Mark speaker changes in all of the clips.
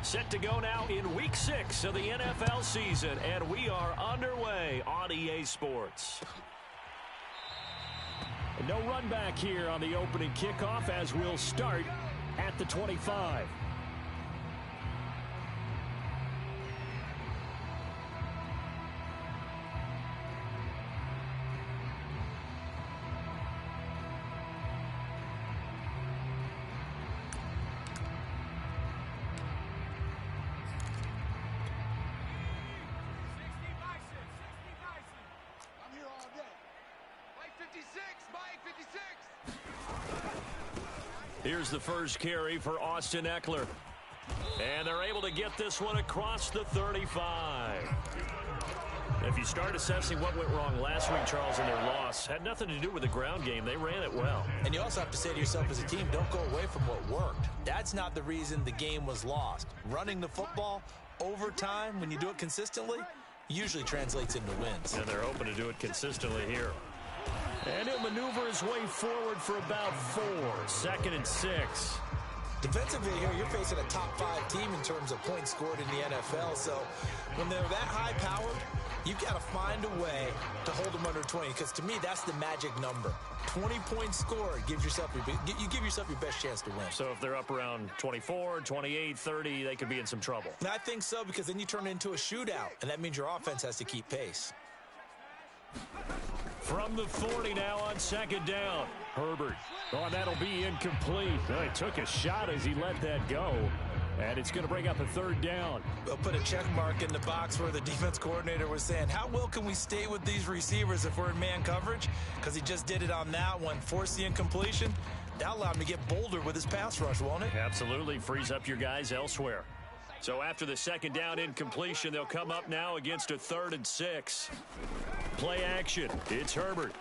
Speaker 1: Set to go now in Week 6 of the NFL season, and we are underway on EA Sports. No run back here on the opening kickoff as we'll start at the 25. Here's the first carry for Austin Eckler. And they're able to get this one across the 35. If you start assessing what went wrong last week, Charles, in their loss, had nothing to do with the ground game. They ran it well.
Speaker 2: And you also have to say to yourself as a team, don't go away from what worked. That's not the reason the game was lost. Running the football over time, when you do it consistently, usually translates into wins.
Speaker 1: And they're hoping to do it consistently here. And he'll maneuver his way forward for about 4. 2nd and 6.
Speaker 2: Defensively here, you're facing a top 5 team in terms of points scored in the NFL. So when they're that high-powered, you've got to find a way to hold them under 20. Because to me, that's the magic number. 20 points scored gives yourself you give yourself your best chance to win.
Speaker 1: So if they're up around 24, 28, 30, they could be in some trouble.
Speaker 2: And I think so, because then you turn it into a shootout, and that means your offense has to keep pace.
Speaker 1: From the 40 now on 2nd down. Herbert. Oh, that'll be incomplete. Oh, he took a shot as he let that go. And it's going to bring up a 3rd down.
Speaker 2: They'll put a check mark in the box where the defense coordinator was saying, how well can we stay with these receivers if we're in man coverage? Because he just did it on that one, forced the incompletion. That'll allow him to get bolder with his pass rush, won't it?
Speaker 1: Absolutely. Frees up your guys elsewhere. So after the 2nd down incompletion, they'll come up now against a 3rd and 6. Play action. It's Herbert.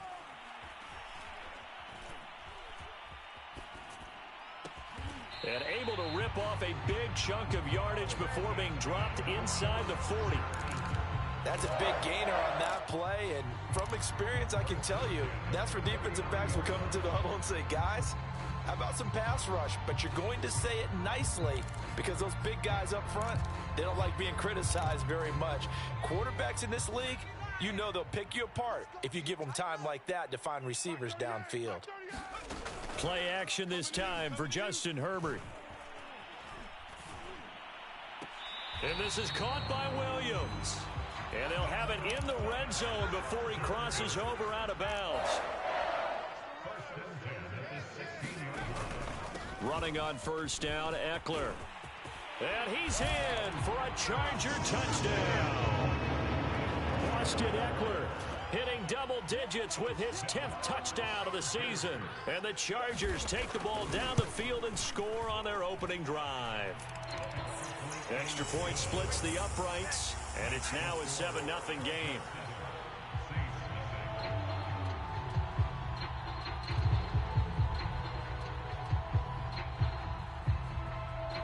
Speaker 1: And able to rip off a big chunk of yardage before being dropped inside the 40.
Speaker 2: That's a big gainer on that play, and from experience, I can tell you, that's where defensive backs will come into the huddle and say, guys, how about some pass rush? But you're going to say it nicely because those big guys up front, they don't like being criticized very much. Quarterbacks in this league, you know they'll pick you apart if you give them time like that to find receivers downfield.
Speaker 1: Play action this time for Justin Herbert. And this is caught by Williams. And they'll have it in the red zone before he crosses over out of bounds. Running on 1st down, Eckler. And he's in for a Charger touchdown. Austin Eckler hitting double digits with his 10th touchdown of the season. And the Chargers take the ball down the field and score on their opening drive. Extra point splits the uprights, and it's now a 7-0 game.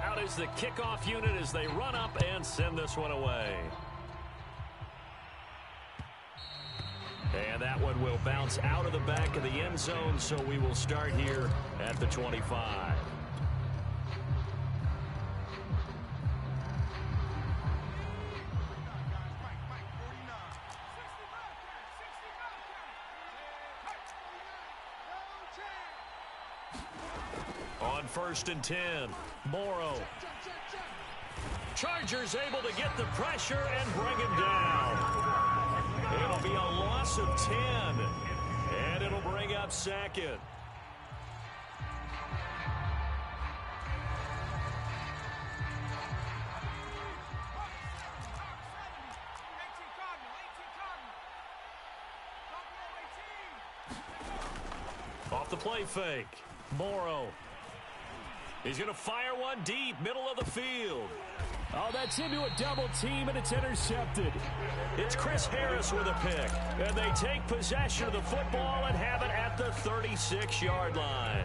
Speaker 1: Out is the kickoff unit as they run up and send this one away. And that one will bounce out of the back of the end zone, so we will start here at the 25. On 1st and 10, Morrow. Chargers able to get the pressure and bring him down. It'll be a loss of 10, and it'll bring up 2nd. Off the play fake, Morrow. He's going to fire one deep, middle of the field. Oh, that's into a double team, and it's intercepted. It's Chris Harris with a pick. And they take possession of the football and have it at the 36-yard line.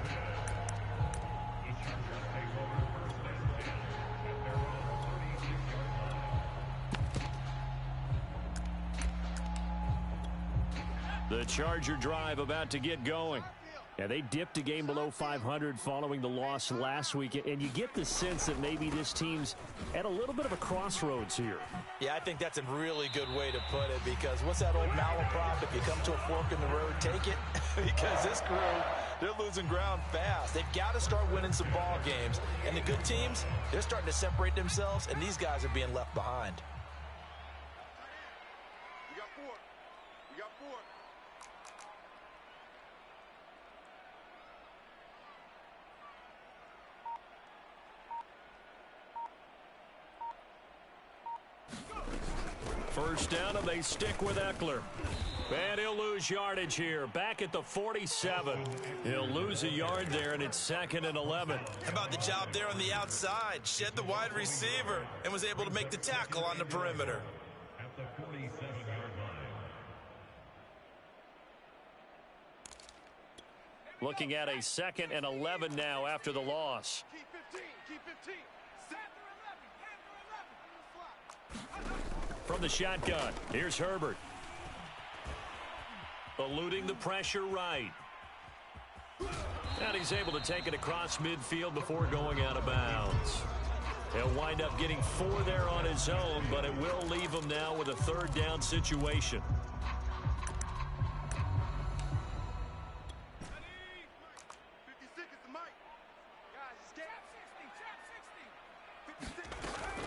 Speaker 1: The Charger drive about to get going. Yeah, they dipped a game below 500 following the loss last week, and you get the sense that maybe this team's at a little bit of a crossroads here.
Speaker 2: Yeah, I think that's a really good way to put it, because what's that old malaprop? If you come to a fork in the road, take it. Because this crew, they're losing ground fast. They've got to start winning some ball games. And the good teams, they're starting to separate themselves, and these guys are being left behind.
Speaker 3: We got four. We got four.
Speaker 1: First down, and they stick with Eckler. And he'll lose yardage here. Back at the 47. He'll lose a yard there, and it's 2nd and 11.
Speaker 2: How about the job there on the outside? Shed the wide receiver and was able to make the tackle on the perimeter.
Speaker 4: At the 47-yard line.
Speaker 1: Looking at a 2nd and 11 now after the loss.
Speaker 3: Keep 15. Keep 15.
Speaker 1: From the shotgun, here's Herbert. Eluding the pressure right. And he's able to take it across midfield before going out of bounds. He'll wind up getting 4 there on his own, but it will leave him now with a 3rd down situation.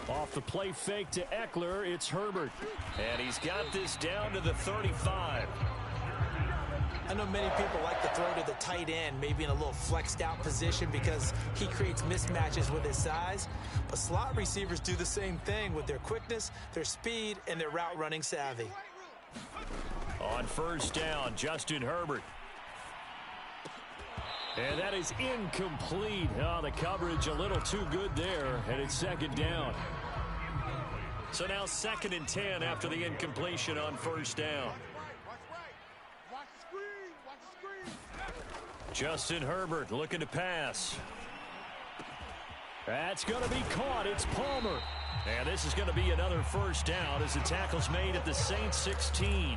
Speaker 1: Off the play fake to Eckler, it's Herbert. And he's got this down to the 35.
Speaker 2: I know many people like to throw to the tight end, maybe in a little flexed out position because he creates mismatches with his size. But slot receivers do the same thing with their quickness, their speed, and their route running savvy.
Speaker 1: On first down, Justin Herbert. And that is incomplete. Oh, the coverage a little too good there, and it's 2nd down. So now 2nd and 10 after the incompletion on first down.
Speaker 3: Watch the screen. Watch the screen.
Speaker 1: Justin Herbert looking to pass. That's going to be caught. It's Palmer. And this is going to be another first down as the tackle's made at the Saints 16.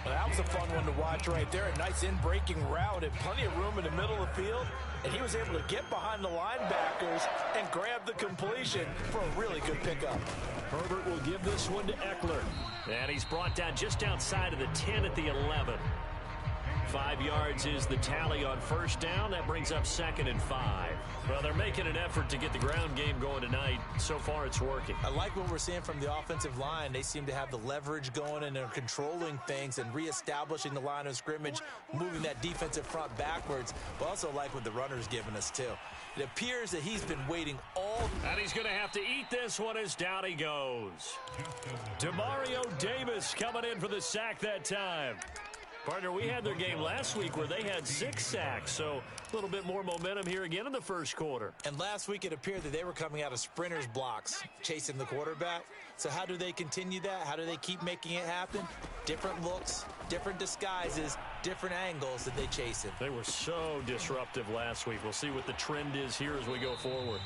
Speaker 2: Well, that was a fun one to watch right there. A nice in-breaking route and plenty of room in the middle of the field. And he was able to get behind the linebackers and grab the completion for a really good pickup.
Speaker 1: Herbert will give this one to Eckler. And he's brought down just outside of the 10 at the 11. 5 yards is the tally on first down. That brings up 2nd and 5. Well, they're making an effort to get the ground game going tonight. So far, it's working.
Speaker 2: I like what we're seeing from the offensive line. They seem to have the leverage going, and they're controlling things and reestablishing the line of scrimmage, moving that defensive front backwards. But also like what the runner's giving us, too. It appears that he's been waiting all...
Speaker 1: And he's going to have to eat this one as down he goes. Demario Davis coming in for the sack that time. Partner, we had their game last week where they had 6 sacks, so a little bit more momentum here again in the first quarter.
Speaker 2: And last week it appeared that they were coming out of sprinters blocks, chasing the quarterback. So how do they continue that? How do they keep making it happen? Different looks, different disguises, different angles that they chase it.
Speaker 1: They were so disruptive last week. We'll see what the trend is here as we go forward.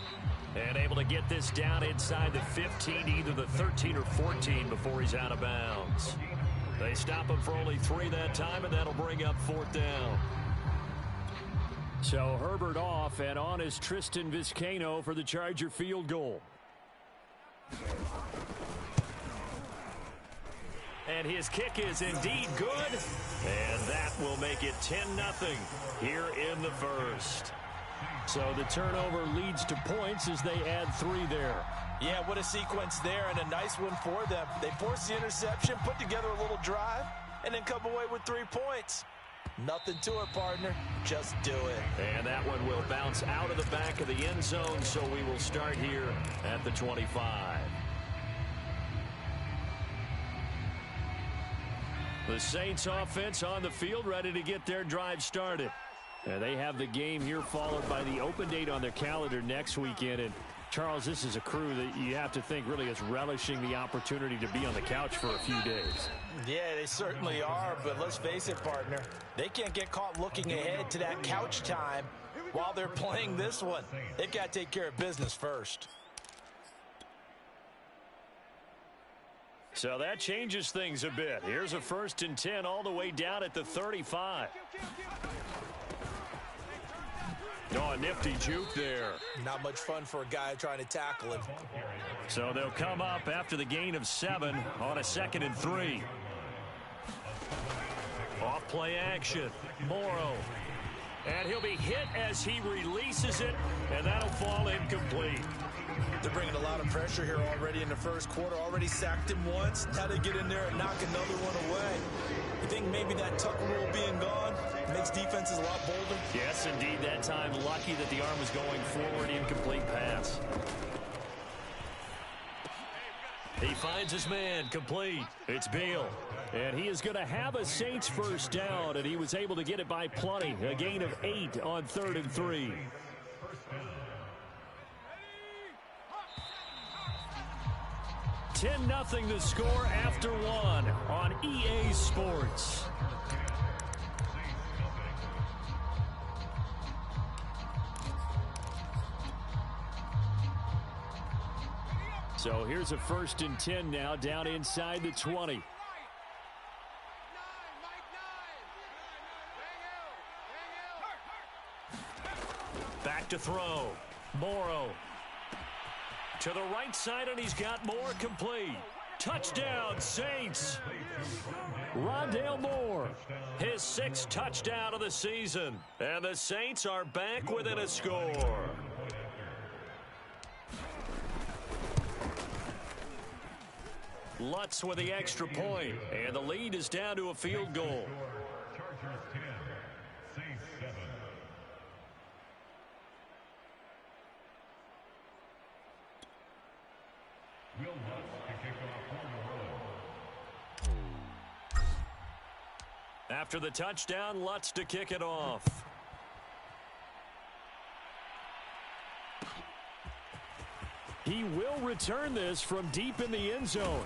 Speaker 1: And able to get this down inside the 15, either the 13 or 14 before he's out of bounds. They stop him for only 3 that time, and that'll bring up 4th down. So Herbert off, and on is Tristan Vizcaino for the Charger field goal. And his kick is indeed good, and that will make it 10-0 here in the first. So the turnover leads to points as they add 3 there.
Speaker 2: Yeah, what a sequence there, and a nice one for them. They force the interception, put together a little drive, and then come away with 3 points. Nothing to it, partner. Just do it.
Speaker 1: And that one will bounce out of the back of the end zone, so we will start here at the 25. The Saints offense on the field, ready to get their drive started. And they have the game here followed by the open date on their calendar next weekend. And Charles, this is a crew that you have to think really is relishing the opportunity to be on the couch for a few days.
Speaker 2: Yeah, they certainly are, but let's face it, partner. They can't get caught looking ahead to that couch time while they're playing this one. They've got to take care of business first.
Speaker 1: So that changes things a bit. Here's a 1st and 10 all the way down at the 35. Oh, a nifty juke there.
Speaker 2: Not much fun for a guy trying to tackle him.
Speaker 1: So they'll come up after the gain of 7 on a 2nd and 3. Off play action. Morrow. And he'll be hit as he releases it, and that'll fall incomplete.
Speaker 2: They're bringing a lot of pressure here already in the first quarter. Already sacked him once. Now they get in there and knock another one away. You think maybe that Tucker rule being gone makes defenses a lot bolder?
Speaker 1: Yes, indeed. That time, lucky that the arm was going forward. Incomplete pass. He finds his man, complete. It's Beal. And he is going to have a Saints first down, and he was able to get it by plenty. A gain of 8 on 3rd and 3. (10-0) the score after 1 on EA Sports. So here's a 1st and 10 now, down inside the 20. Back to throw. Morrow. To the right side, and he's got more, complete. Touchdown, Saints. Rondale Moore, his 6th touchdown of the season. And the Saints are back within a score. Lutz with the extra point, and the lead is down to a field goal.
Speaker 4: Chargers 10, Saints 7. Will Lutz to kick off on the road.
Speaker 1: After the touchdown, Lutz to kick it off. He will return this from deep in the end zone.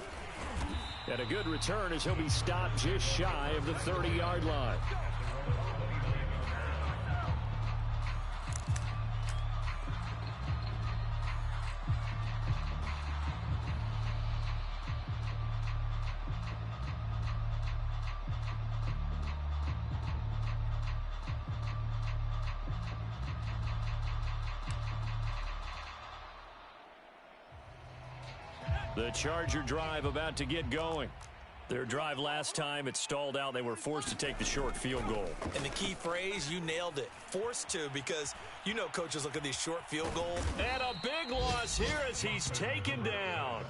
Speaker 1: And a good return as he'll be stopped just shy of the 30-yard line. The Charger drive about to get going. Their drive last time, it stalled out. They were forced to take the short field goal.
Speaker 2: And the key phrase, you nailed it. Forced to, because you know coaches look at these short field goals.
Speaker 1: And a big loss here as he's taken down.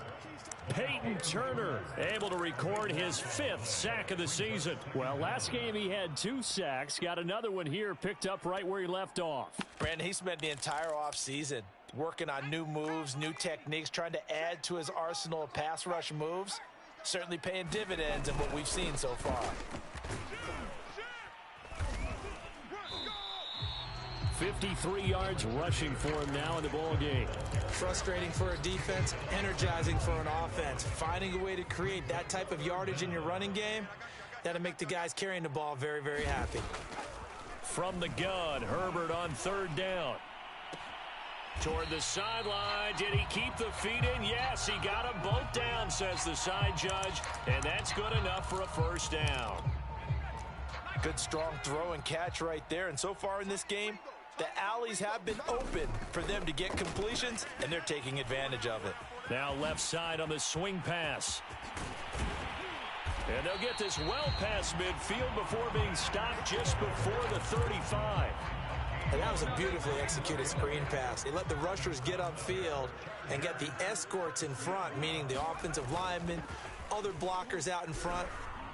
Speaker 1: Peyton Turner able to record his 5th sack of the season. Well, last game he had 2 sacks. Got another one here, picked up right where he left off.
Speaker 2: Brandon, he spent the entire offseason working on new moves, new techniques, trying to add to his arsenal of pass rush moves. Certainly paying dividends in what we've seen so far.
Speaker 1: 53 yards rushing for him now in the ball game.
Speaker 2: Frustrating for a defense, energizing for an offense. Finding a way to create that type of yardage in your running game, that'll make the guys carrying the ball very, very happy.
Speaker 1: From the gun, Herbert on 3rd down. Toward the sideline. Did he keep the feet in? Yes, he got them both down, says the side judge. And that's good enough for a first down.
Speaker 2: Good, strong throw and catch right there. And so far in this game, the alleys have been open for them to get completions, and they're taking advantage of it.
Speaker 1: Now left side on the swing pass. And they'll get this well past midfield before being stopped just before the 35.
Speaker 2: And that was a beautifully executed screen pass. They let the rushers get upfield and get the escorts in front, meaning the offensive linemen, other blockers out in front.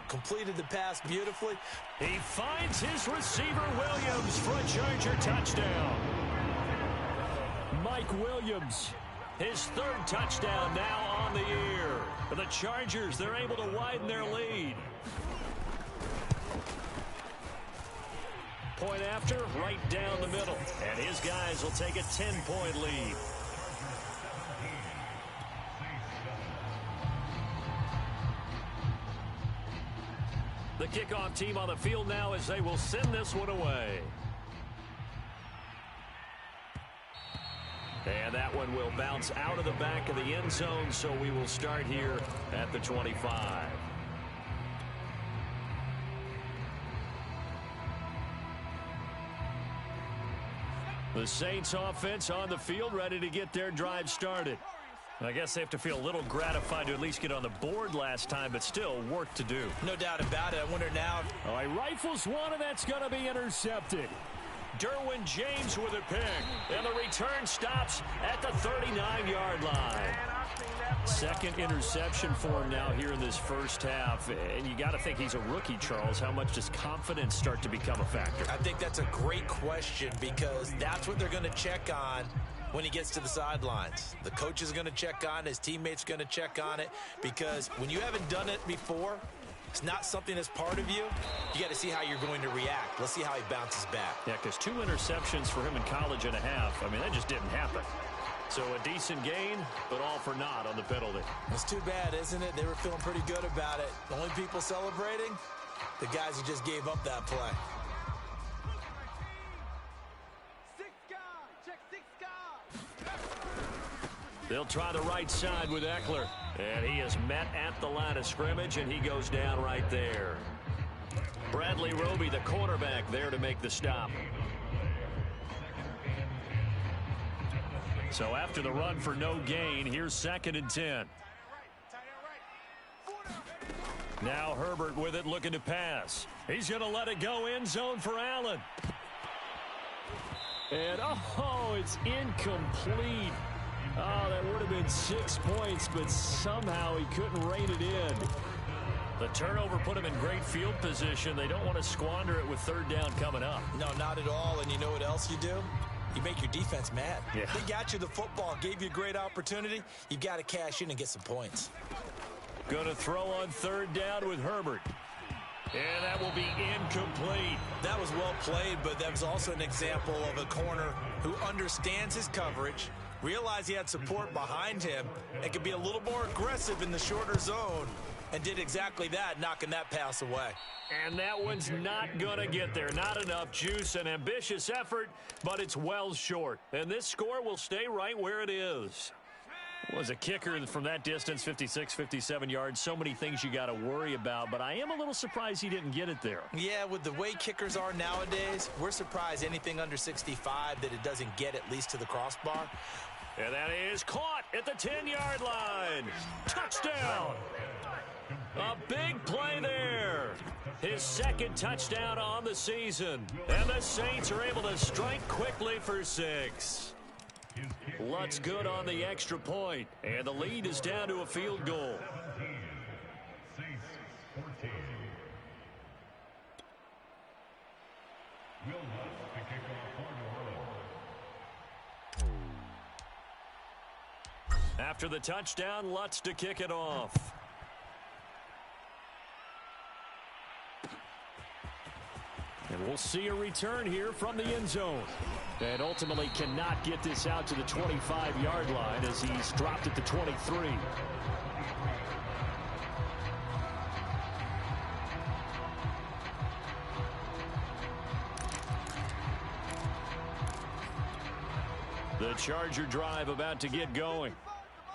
Speaker 2: Completed the pass beautifully.
Speaker 1: He finds his receiver, Williams, for a Charger touchdown. Mike Williams, his 3rd touchdown now on the year. For the Chargers, they're able to widen their lead. Point after, right down the middle. And his guys will take a 10-point lead. The kickoff team on the field now as they will send this one away. And that one will bounce out of the back of the end zone, so we will start here at the 25. The Saints offense on the field, ready to get their drive started. I guess they have to feel a little gratified to at least get on the board last time, but still work to do.
Speaker 2: No doubt about it. I wonder now.
Speaker 1: Oh, he rifles one, and that's going to be intercepted. Derwin James with a pick, and the return stops at the 39-yard line. Second interception for him now here in this first half, and you got to think he's a rookie, Charles. How much does confidence start to become a factor?
Speaker 2: I think that's a great question because that's what they're going to check on when he gets to the sidelines. The coach is going to check on it. His teammates are going to check on it because when you haven't done it before, it's not something that's part of you. You got to see how you're going to react. Let's see how he bounces back.
Speaker 1: Yeah, because 2 interceptions for him in college and a half. I mean, that just didn't happen. So a decent gain, but all for naught on the penalty.
Speaker 2: It's too bad, isn't it? They were feeling pretty good about it. The only people celebrating, the guys who just gave up that play.
Speaker 1: They'll try the right side with Eckler. And he is met at the line of scrimmage, and he goes down right there. Bradley Roby, the quarterback, there to make the stop. So after the run for no gain, here's 2nd and 10. Now Herbert with it, looking to pass. He's going to let it go end zone for Allen. And, oh, it's incomplete. Oh, that would have been 6 points, but somehow he couldn't rein it in. The turnover put him in great field position. They don't want to squander it with 3rd down coming up.
Speaker 2: No, not at all. And you know what else you do? You make your defense mad.
Speaker 1: Yeah.
Speaker 2: They got you the football, gave you a great opportunity. You've got to cash in and get some points.
Speaker 1: Going to throw on 3rd down with Herbert. And that will be incomplete.
Speaker 2: That was well played, but that was also an example of a corner who understands his coverage, realized he had support behind him, and could be a little more aggressive in the shorter zone, and did exactly that, knocking that pass away.
Speaker 1: And that one's not going to get there. Not enough juice, an ambitious effort, but it's well short. And this score will stay right where it is. Was a kicker from that distance, 56, 57 yards. So many things you got to worry about, but I am a little surprised he didn't get it there.
Speaker 2: Yeah, with the way kickers are nowadays, we're surprised anything under 65 that it doesn't get at least to the crossbar.
Speaker 1: And that is caught at the 10-yard line. Touchdown. A big play there. His 2nd touchdown on the season. And the Saints are able to strike quickly for 6. Lutz good on the extra point. And the lead is down to a field goal.
Speaker 4: 17, 14. Will Lutz to kick off for the Royals.
Speaker 1: After the touchdown, Lutz to kick it off. And we'll see a return here from the end zone. And ultimately cannot get this out to the 25-yard line as he's dropped at the 23. The Charger drive about to get going.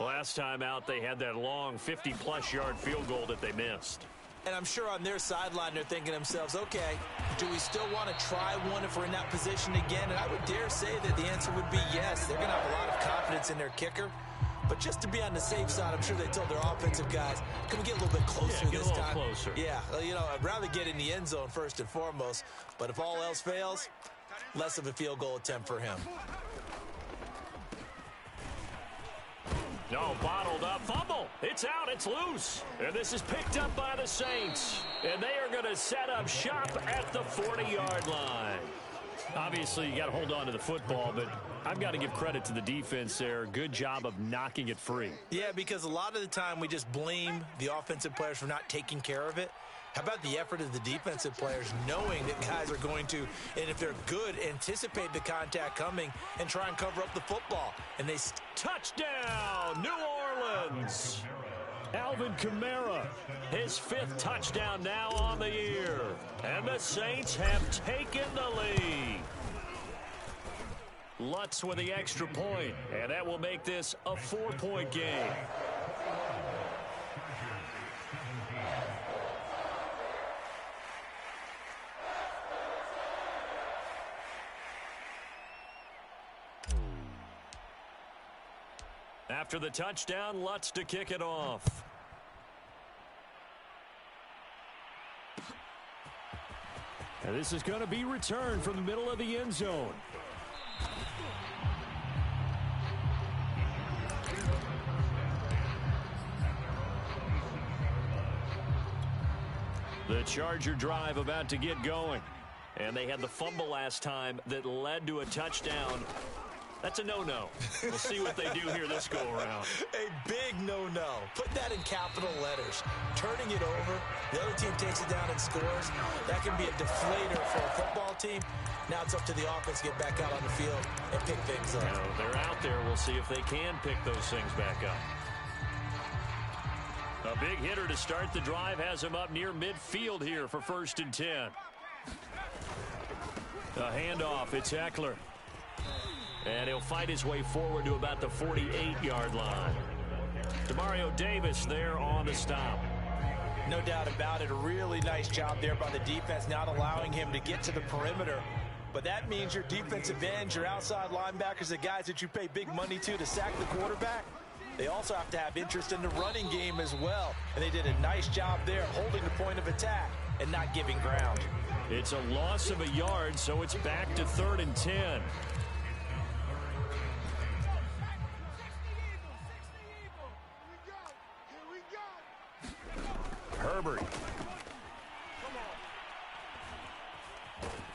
Speaker 1: Last time out, they had that long 50-plus yard field goal that they missed.
Speaker 2: And I'm sure on their sideline they're thinking to themselves, okay, do we still want to try one if we're in that position again? And I would dare say that the answer would be yes. They're going to have a lot of confidence in their kicker. But just to be on the safe side, I'm sure they told their offensive guys, can we get a little bit closer this time?
Speaker 1: Closer.
Speaker 2: Yeah, you know, I'd rather get in the end zone first and foremost. But if all else fails, less of a field goal attempt for him.
Speaker 1: No, bottled up. Fumble. It's out. It's loose. And this is picked up by the Saints. And they are going to set up shop at the 40-yard line. Obviously, you got to hold on to the football, but I've got to give credit to the defense there. Good job of knocking it free.
Speaker 2: Yeah, because a lot of the time we just blame the offensive players for not taking care of it. How about the effort of the defensive players knowing that guys are going to, and if they're good, anticipate the contact coming and try and cover up the football. And they touchdown, New Orleans.
Speaker 1: Alvin Kamara, his 5th touchdown now on the year. And the Saints have taken the lead. Lutz with the extra point, and that will make this a 4-point game. After the touchdown, Lutz to kick it off. And this is going to be returned from the middle of the end zone. The Charger drive about to get going. And they had the fumble last time that led to a touchdown. That's a no-no. We'll see what they do here this go-around.
Speaker 2: A big no-no. Put that in capital letters. Turning it over, the other team takes it down and scores. That can be a deflator for a football team. Now it's up to the offense to get back out on the field and pick things up.
Speaker 1: No, they're out there. We'll see if they can pick those things back up. A big hitter to start the drive has him up near midfield here for 1st and 10. A handoff. It's Eckler. And he'll fight his way forward to about the 48-yard line. Demario Davis there on the stop.
Speaker 2: No doubt about it. A really nice job there by the defense, not allowing him to get to the perimeter. But that means your defensive ends, your outside linebackers, the guys that you pay big money to sack the quarterback, they also have to have interest in the running game as well. And they did a nice job there holding the point of attack and not giving ground.
Speaker 1: It's a loss of a yard, so it's back to 3rd and 10. Herbert.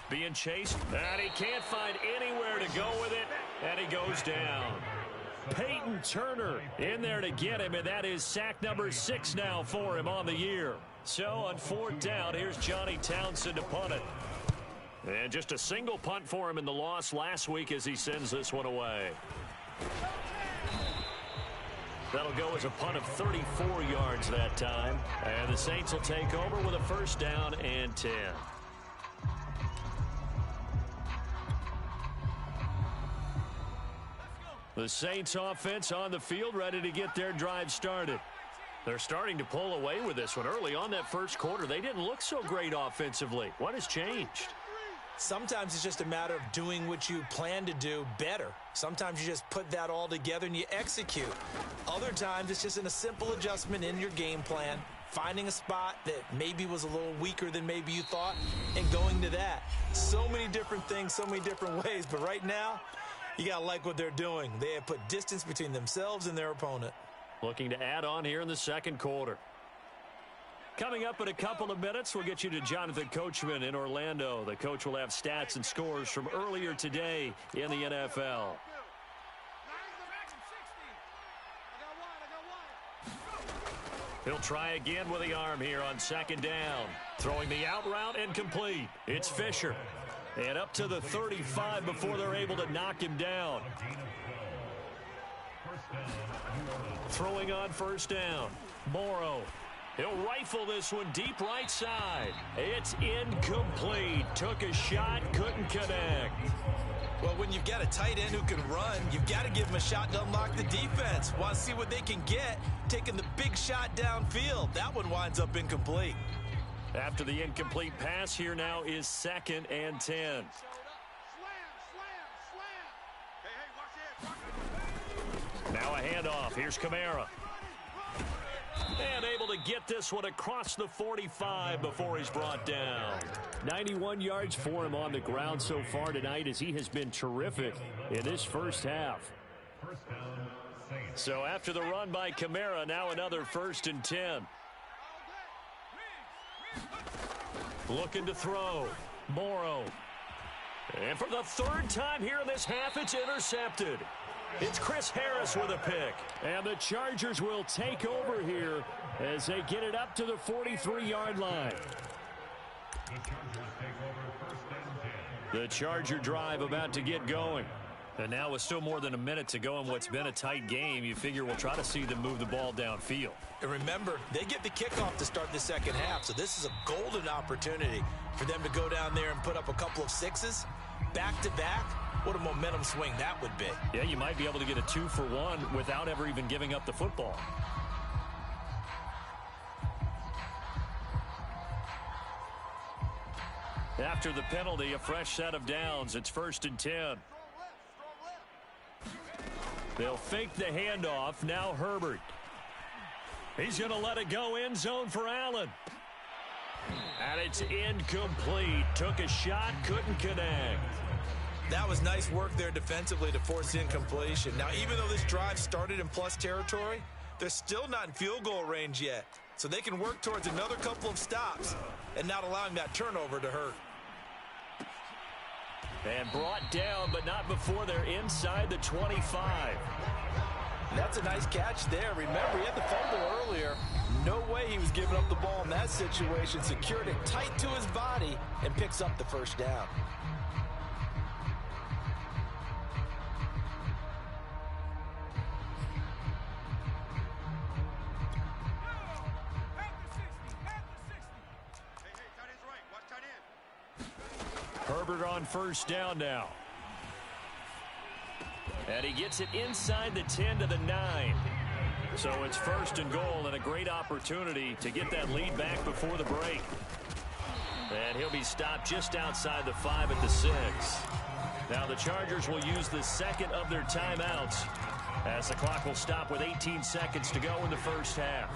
Speaker 1: Being chased, and he can't find anywhere to go with it, and he goes down. Peyton Turner in there to get him, and that is sack number 6 now for him on the year. So on 4th down, here's Johnny Townsend to punt it. And just a single punt for him in the loss last week as he sends this one away. That'll go as a punt of 34 yards that time. And the Saints will take over with a 1st down and 10. The Saints offense on the field ready to get their drive started. They're starting to pull away with this one. Early on that first quarter, they didn't look so great offensively. What has changed?
Speaker 2: Sometimes it's just a matter of doing what you plan to do better. Sometimes you just put that all together and you execute. Other times it's just in a simple adjustment in your game plan, finding a spot that maybe was a little weaker than maybe you thought, and going to that. So many different things, so many different ways. But right now, you got to like what they're doing. They have put distance between themselves and their opponent.
Speaker 1: Looking to add on here in the second quarter. Coming up in a couple of minutes, we'll get you to Jonathan Coachman in Orlando. The coach will have stats and scores from earlier today in the NFL. He'll try again with the arm here on 2nd down. Throwing the out route incomplete. It's Fisher. And up to the 35 before they're able to knock him down. Throwing on 1st down. Morrow. He'll rifle this one deep right side. It's incomplete. Took a shot, couldn't connect.
Speaker 2: Well, when you've got a tight end who can run, you've got to give him a shot to unlock the defense. Want to see what they can get, taking the big shot downfield. That one winds up incomplete.
Speaker 1: After the incomplete pass, here now is 2nd and 10. Now a handoff. Here's Kamara. And able to get this one across the 45 before he's brought down. 91 yards for him on the ground so far tonight as he has been terrific in this first half. So after the run by Kamara, now another 1st and 10. Looking to throw. Morrow. And for the 3rd time here in this half, it's intercepted. It's Chris Harris with a pick. And the Chargers will take over here as they get it up to the 43-yard line. The Charger drive about to get going. And now with still more than a minute to go in what's been a tight game, you figure we'll try to see them move the ball downfield.
Speaker 2: And remember, they get the kickoff to start the second half, so this is a golden opportunity for them to go down there and put up a couple of 6s back-to-back. What a momentum swing that would be.
Speaker 1: Yeah, you might be able to get a 2-for-1 without ever even giving up the football. After the penalty, a fresh set of downs. It's 1st and 10. They'll fake the handoff. Now Herbert. He's going to let it go end zone for Allen. And it's incomplete. Took a shot, couldn't connect.
Speaker 2: That was nice work there defensively to force incompletion. Now, even though this drive started in plus territory, they're still not in field goal range yet. So they can work towards another couple of stops and not allowing that turnover to hurt.
Speaker 1: And brought down, but not before they're inside the 25.
Speaker 2: That's a nice catch there. Remember, he had the fumble earlier. No way he was giving up the ball in that situation. Secured it tight to his body and picks up the first down.
Speaker 1: Herbert on first down now. And he gets it inside the 10 to the 9. So it's first and goal and a great opportunity to get that lead back before the break. And he'll be stopped just outside the 5 at the 6. Now the Chargers will use the second of their timeouts as the clock will stop with 18 seconds to go in the first half.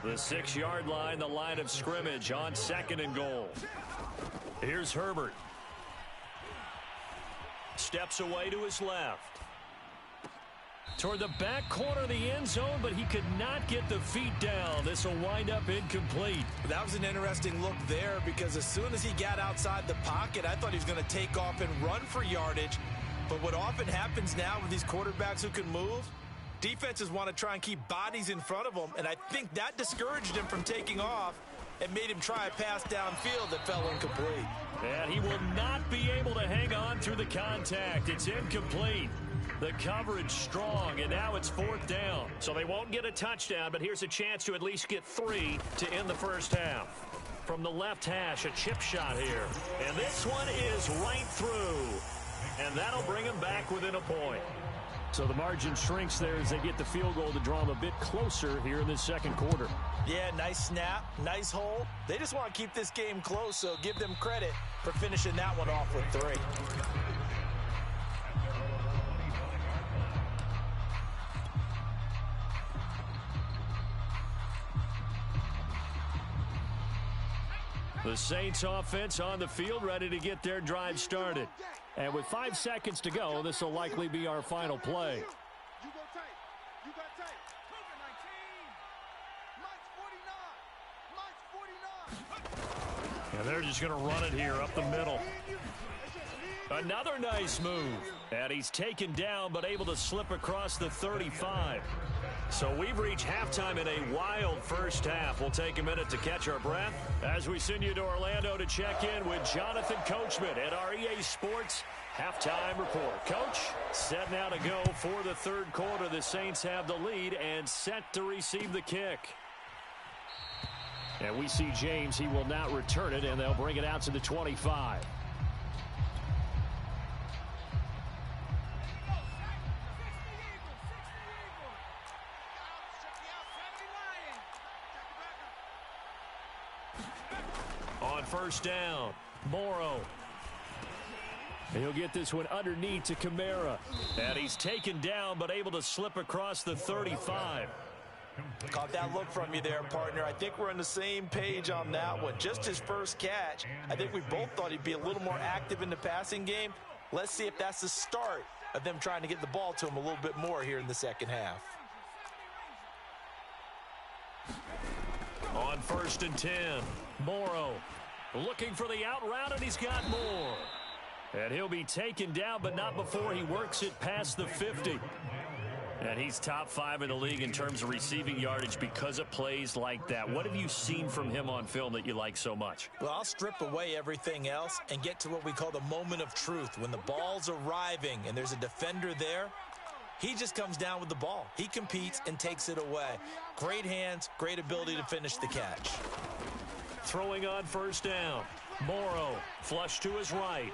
Speaker 1: The 6-yard line, the line of scrimmage on second and goal. Here's Herbert. Steps away to his left. Toward the back corner of the end zone, but he could not get the feet down. This will wind up incomplete.
Speaker 2: That was an interesting look there because as soon as he got outside the pocket, I thought he was going to take off and run for yardage. But what often happens now with these quarterbacks who can move, defenses want to try and keep bodies in front of them, and I think that discouraged him from taking off and made him try a pass downfield that fell incomplete.
Speaker 1: And he will not be able to hang on through the contact. It's incomplete. The coverage strong, and now it's fourth down. So they won't get a touchdown, but here's a chance to at least get 3 to end the first half. From the left hash, a chip shot here. And this one is right through. And that'll bring him back within a point. So the margin shrinks there as they get the field goal to draw them a bit closer here in the second quarter.
Speaker 2: Yeah, nice snap, nice hole. They just want to keep this game close, so give them credit for finishing that one off with 3.
Speaker 1: The Saints offense on the field, ready to get their drive started. And with 5 seconds to go, this will likely be our final play.
Speaker 3: You go tight. You got tight. March 49.
Speaker 1: And they're just going to run it here up the middle. Another nice move. And he's taken down but able to slip across the 35. So we've reached halftime in a wild first half. We'll take a minute to catch our breath as we send you to Orlando to check in with Jonathan Coachman at our EA Sports Halftime Report. Coach, set now to go for the third quarter. The Saints have the lead and set to receive the kick. And we see James. He will not return it, and they'll bring it out to the 25. On first down, Morrow. He'll get this one underneath to Kamara. And he's taken down but able to slip across the 35.
Speaker 2: Caught that look from you there, partner. I think we're on the same page on that one. Just his first catch. I think we both thought he'd be a little more active in the passing game. Let's see if that's the start of them trying to get the ball to him a little bit more here in the second half.
Speaker 1: On first and 10, Morrow looking for the out route, and he's got more. And he'll be taken down, but not before he works it past the 50. And he's top 5 in the league in terms of receiving yardage because of plays like that. What have you seen from him on film that you like so much?
Speaker 2: Well, I'll strip away everything else and get to what we call the moment of truth. When the ball's arriving and there's a defender there, he just comes down with the ball. He competes and takes it away. Great hands, great ability to finish the catch.
Speaker 1: Throwing on first down. Morrow, flush to his right.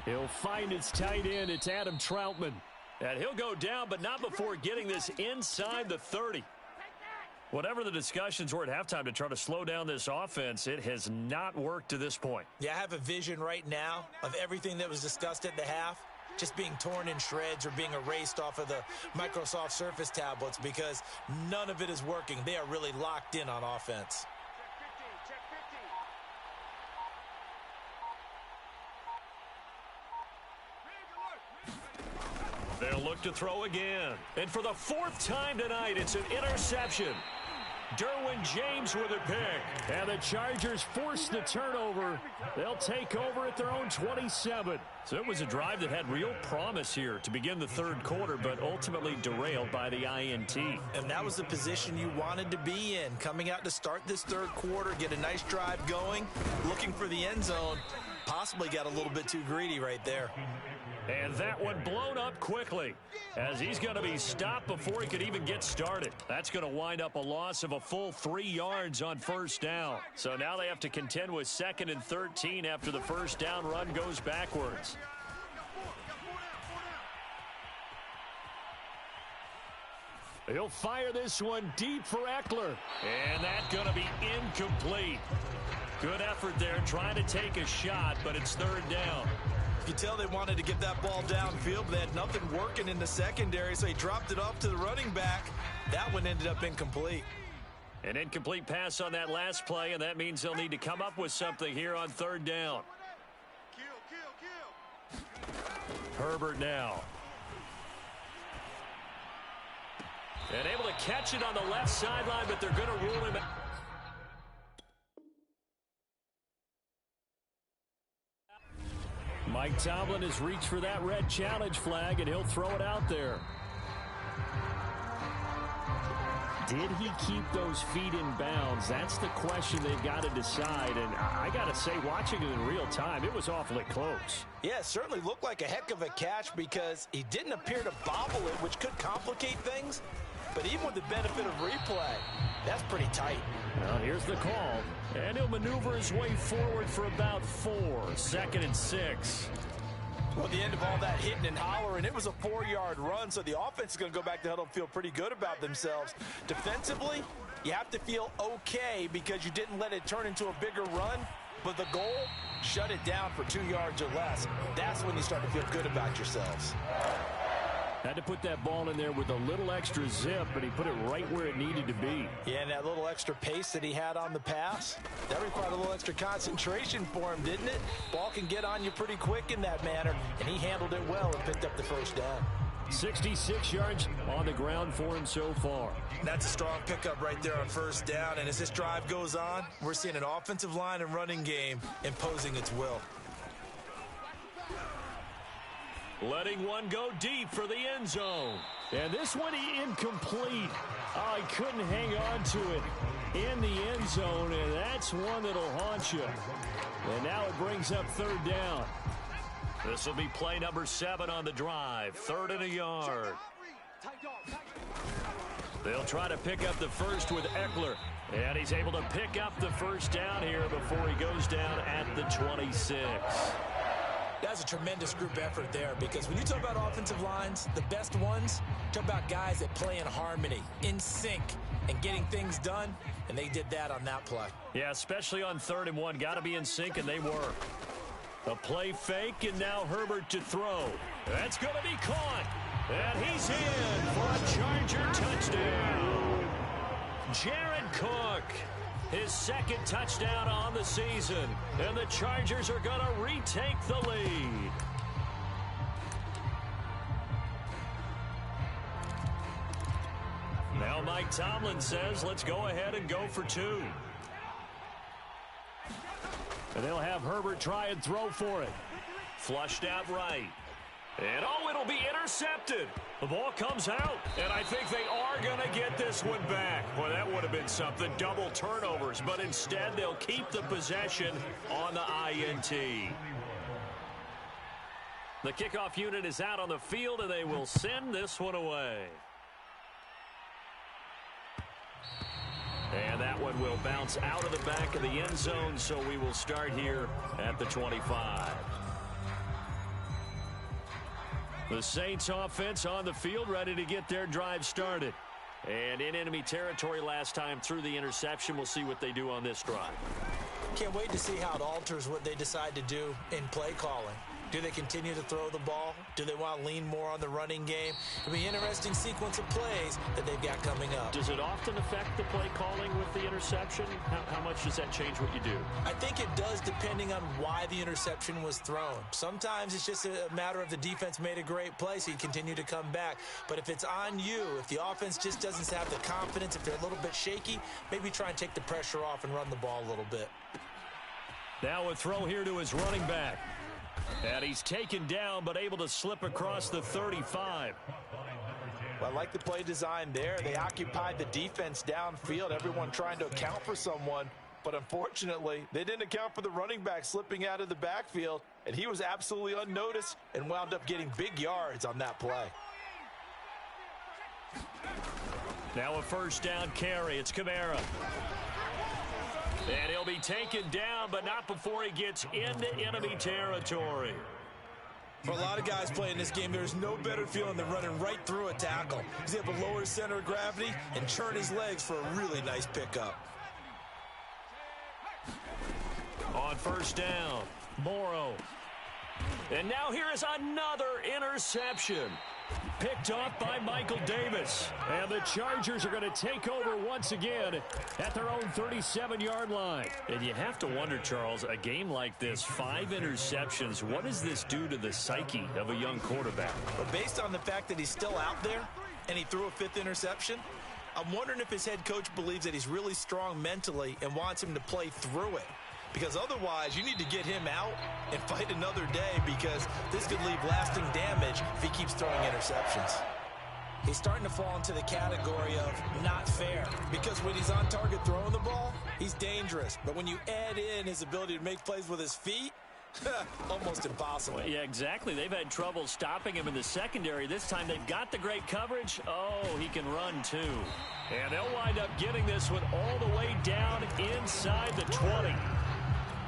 Speaker 1: He'll find his tight end. It's Adam Troutman. And he'll go down, but not before getting this inside the 30. Whatever the discussions were at halftime to try to slow down this offense, it has not worked to this point.
Speaker 2: Yeah, I have a vision right now of everything that was discussed at the half. just being torn in shreds or being erased off of the Microsoft Surface tablets because none of it is working. They are really locked in on offense.
Speaker 3: Check 15.
Speaker 1: They'll look to throw again. And for the fourth time tonight, it's an interception. Derwin James with a pick. And the Chargers force the turnover. They'll take over at their own 27. So it was a drive that had real promise here to begin the third quarter, but ultimately derailed by the INT.
Speaker 2: And that was the position you wanted to be in. Coming out to start this third quarter, get a nice drive going, looking for the end zone. Possibly got a little bit too greedy right there.
Speaker 1: And that one blown up quickly as he's going to be stopped before he could even get started. That's going to wind up a loss of a full 3 yards on first down. So now they have to contend with 2nd and 13 after the first down run goes backwards. He'll fire this one deep for Eckler. And that's going to be incomplete. Good effort there trying to take a shot, but it's third down.
Speaker 2: You can tell they wanted to get that ball downfield, but they had nothing working in the secondary, so he dropped it off to the running back. That one ended up incomplete.
Speaker 1: An incomplete pass on that last play, and that means they'll need to come up with something here on third down.
Speaker 3: Kill.
Speaker 1: Herbert now. And able to catch it on the left sideline, but they're going to rule him out. Mike Tomlin has reached for that red challenge flag, and he'll throw it out there. Did he keep those feet in bounds? That's the question they've got to decide. And I got to say, watching it in real time, it was awfully close.
Speaker 2: Yeah, it certainly looked like a heck of a catch because he didn't appear to bobble it, which could complicate things. But even with the benefit of replay, that's pretty tight.
Speaker 1: Well, here's the call. And he'll maneuver his way forward for about 4. 2nd and 6.
Speaker 2: Well, the end of all that hitting and hollering, it was a 4-yard run, so the offense is going to go back to huddle and feel pretty good about themselves. Defensively, you have to feel okay because you didn't let it turn into a bigger run, but the goal, shut it down for 2 yards or less. That's when you start to feel good about yourselves.
Speaker 1: Had to put that ball in there with a little extra zip, but he put it right where it needed to be.
Speaker 2: Yeah, and that little extra pace that he had on the pass, that required a little extra concentration for him, didn't it? Ball can get on you pretty quick in that manner, and he handled it well and picked up the first down.
Speaker 1: 66 yards on the ground for him so far.
Speaker 2: That's a strong pickup right there on first down, and as this drive goes on, we're seeing an offensive line and running game imposing its will.
Speaker 1: Letting one go deep for the end zone. And this one incomplete. Oh, he couldn't hang on to it in the end zone, and that's one that'll haunt you. And now it brings up third down. This will be play number 7 on the drive. 3rd and a yard. They'll try to pick up the first with Eckler. And he's able to pick up the first down here before he goes down at the 26.
Speaker 2: That's a tremendous group effort there because when you talk about offensive lines, the best ones, talk about guys that play in harmony, in sync, and getting things done, and they did that on that play.
Speaker 1: Yeah, especially on 3rd and 1. Got to be in sync, and they were. A play fake, and now Herbert to throw. That's going to be caught. And he's in for a Charger touchdown. Jared Cook. His 2nd touchdown on the season. And the Chargers are going to retake the lead. Now Mike Tomlin says, let's go ahead and go for 2. And they'll have Herbert try and throw for it. Flushed out right. And oh, it'll be intercepted. The ball comes out, and I think they are going to get this one back. Well, that would have been something, double turnovers, but instead they'll keep the possession on the INT. The kickoff unit is out on the field, and they will send this one away. And that one will bounce out of the back of the end zone, so we will start here at the 25. The Saints offense on the field, ready to get their drive started. And in enemy territory last time through the interception. We'll see what they do on this drive.
Speaker 2: Can't wait to see how it alters what they decide to do in play calling. Do they continue to throw the ball? Do they want to lean more on the running game? It'll be an interesting sequence of plays that they've got coming up.
Speaker 1: Does it often affect the play calling with the interception? How much does that change what you do?
Speaker 2: I think it does, depending on why the interception was thrown. Sometimes it's just a matter of the defense made a great play, so you continue to come back. But if it's on you, if the offense just doesn't have the confidence, if they're a little bit shaky, maybe try and take the pressure off and run the ball a little bit.
Speaker 1: Now a throw here to his running back. And he's taken down, but able to slip across the 35.
Speaker 2: Well, I like the play design there. They occupied the defense downfield, everyone trying to account for someone. But unfortunately, they didn't account for the running back slipping out of the backfield, and he was absolutely unnoticed and wound up getting big yards on that play.
Speaker 1: Now a first down carry. It's Kamara. And he'll be taken down, but not before he gets into enemy territory.
Speaker 2: For a lot of guys playing this game, there's no better feeling than running right through a tackle. He's able to lower his center of gravity and churn his legs for a really nice pickup.
Speaker 1: On first down, Morrow. And now here is another interception. Picked off by Michael Davis. And the Chargers are going to take over once again at their own 37-yard line. And you have to wonder, Charles, a game like this, 5 interceptions, what does this do to the psyche of a young quarterback?
Speaker 2: But based on the fact that he's still out there and he threw a 5th interception, I'm wondering if his head coach believes that he's really strong mentally and wants him to play through it. Because otherwise, you need to get him out and fight another day, because this could leave lasting damage if he keeps throwing interceptions. He's starting to fall into the category of not fair, because when he's on target throwing the ball, he's dangerous. But when you add in his ability to make plays with his feet, almost impossible.
Speaker 1: Well, yeah, exactly. They've had trouble stopping him in the secondary. This time they've got the great coverage. Oh, he can run too. And they'll wind up getting this one all the way down inside the 20.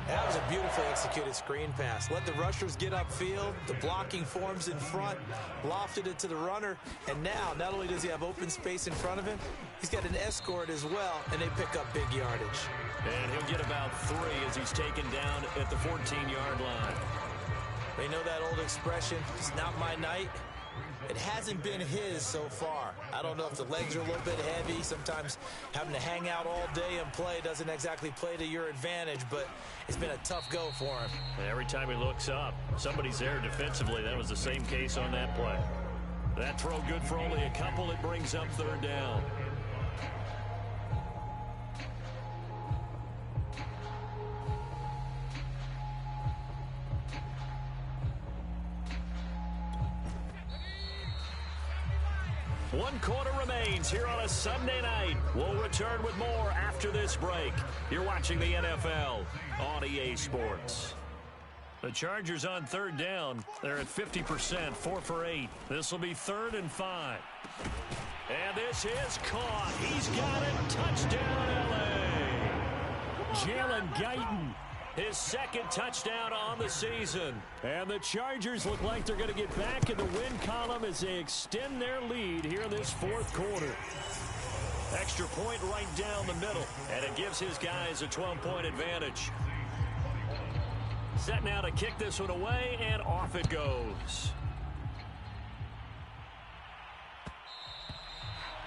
Speaker 2: That was a beautifully executed screen pass. Let the rushers get upfield. The blocking forms in front. Lofted it to the runner. And now, not only does he have open space in front of him, he's got an escort as well, and they pick up big yardage.
Speaker 1: And he'll get about 3 as he's taken down at the 14-yard line.
Speaker 2: They know that old expression, it's not my night. It hasn't been his so far. I don't know if the legs are a little bit heavy. Sometimes having to hang out all day and play doesn't exactly play to your advantage, but it's been a tough go for him.
Speaker 1: And every time he looks up, somebody's there defensively. That was the same case on that play. That throw good for only a couple. It brings up 3rd down. One quarter remains here on a Sunday night. We'll return with more after this break. You're watching the NFL on EA Sports. The Chargers on 3rd down. They're at 50%, 4 for 8. This will be 3rd and 5. And this is caught. He's got it. Touchdown, L.A. Jalen Guyton, his 2nd touchdown on the season. And the Chargers look like they're going to get back in the win column as they extend their lead here in this 4th quarter. Extra point right down the middle, and it gives his guys a 12-point advantage. Set now to kick this one away, and off it goes.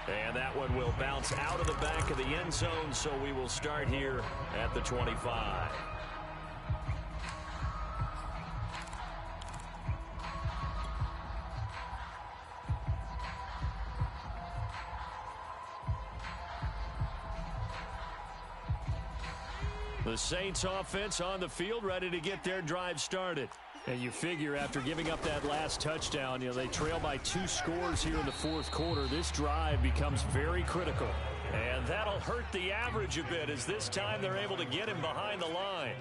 Speaker 1: And that one will bounce out of the back of the end zone, so we will start here at the 25. The Saints offense on the field, ready to get their drive started. And you figure after giving up that last touchdown, they trail by 2 scores here in the 4th quarter. This drive becomes very critical. And that'll hurt the average a bit, as this time they're able to get him behind the line.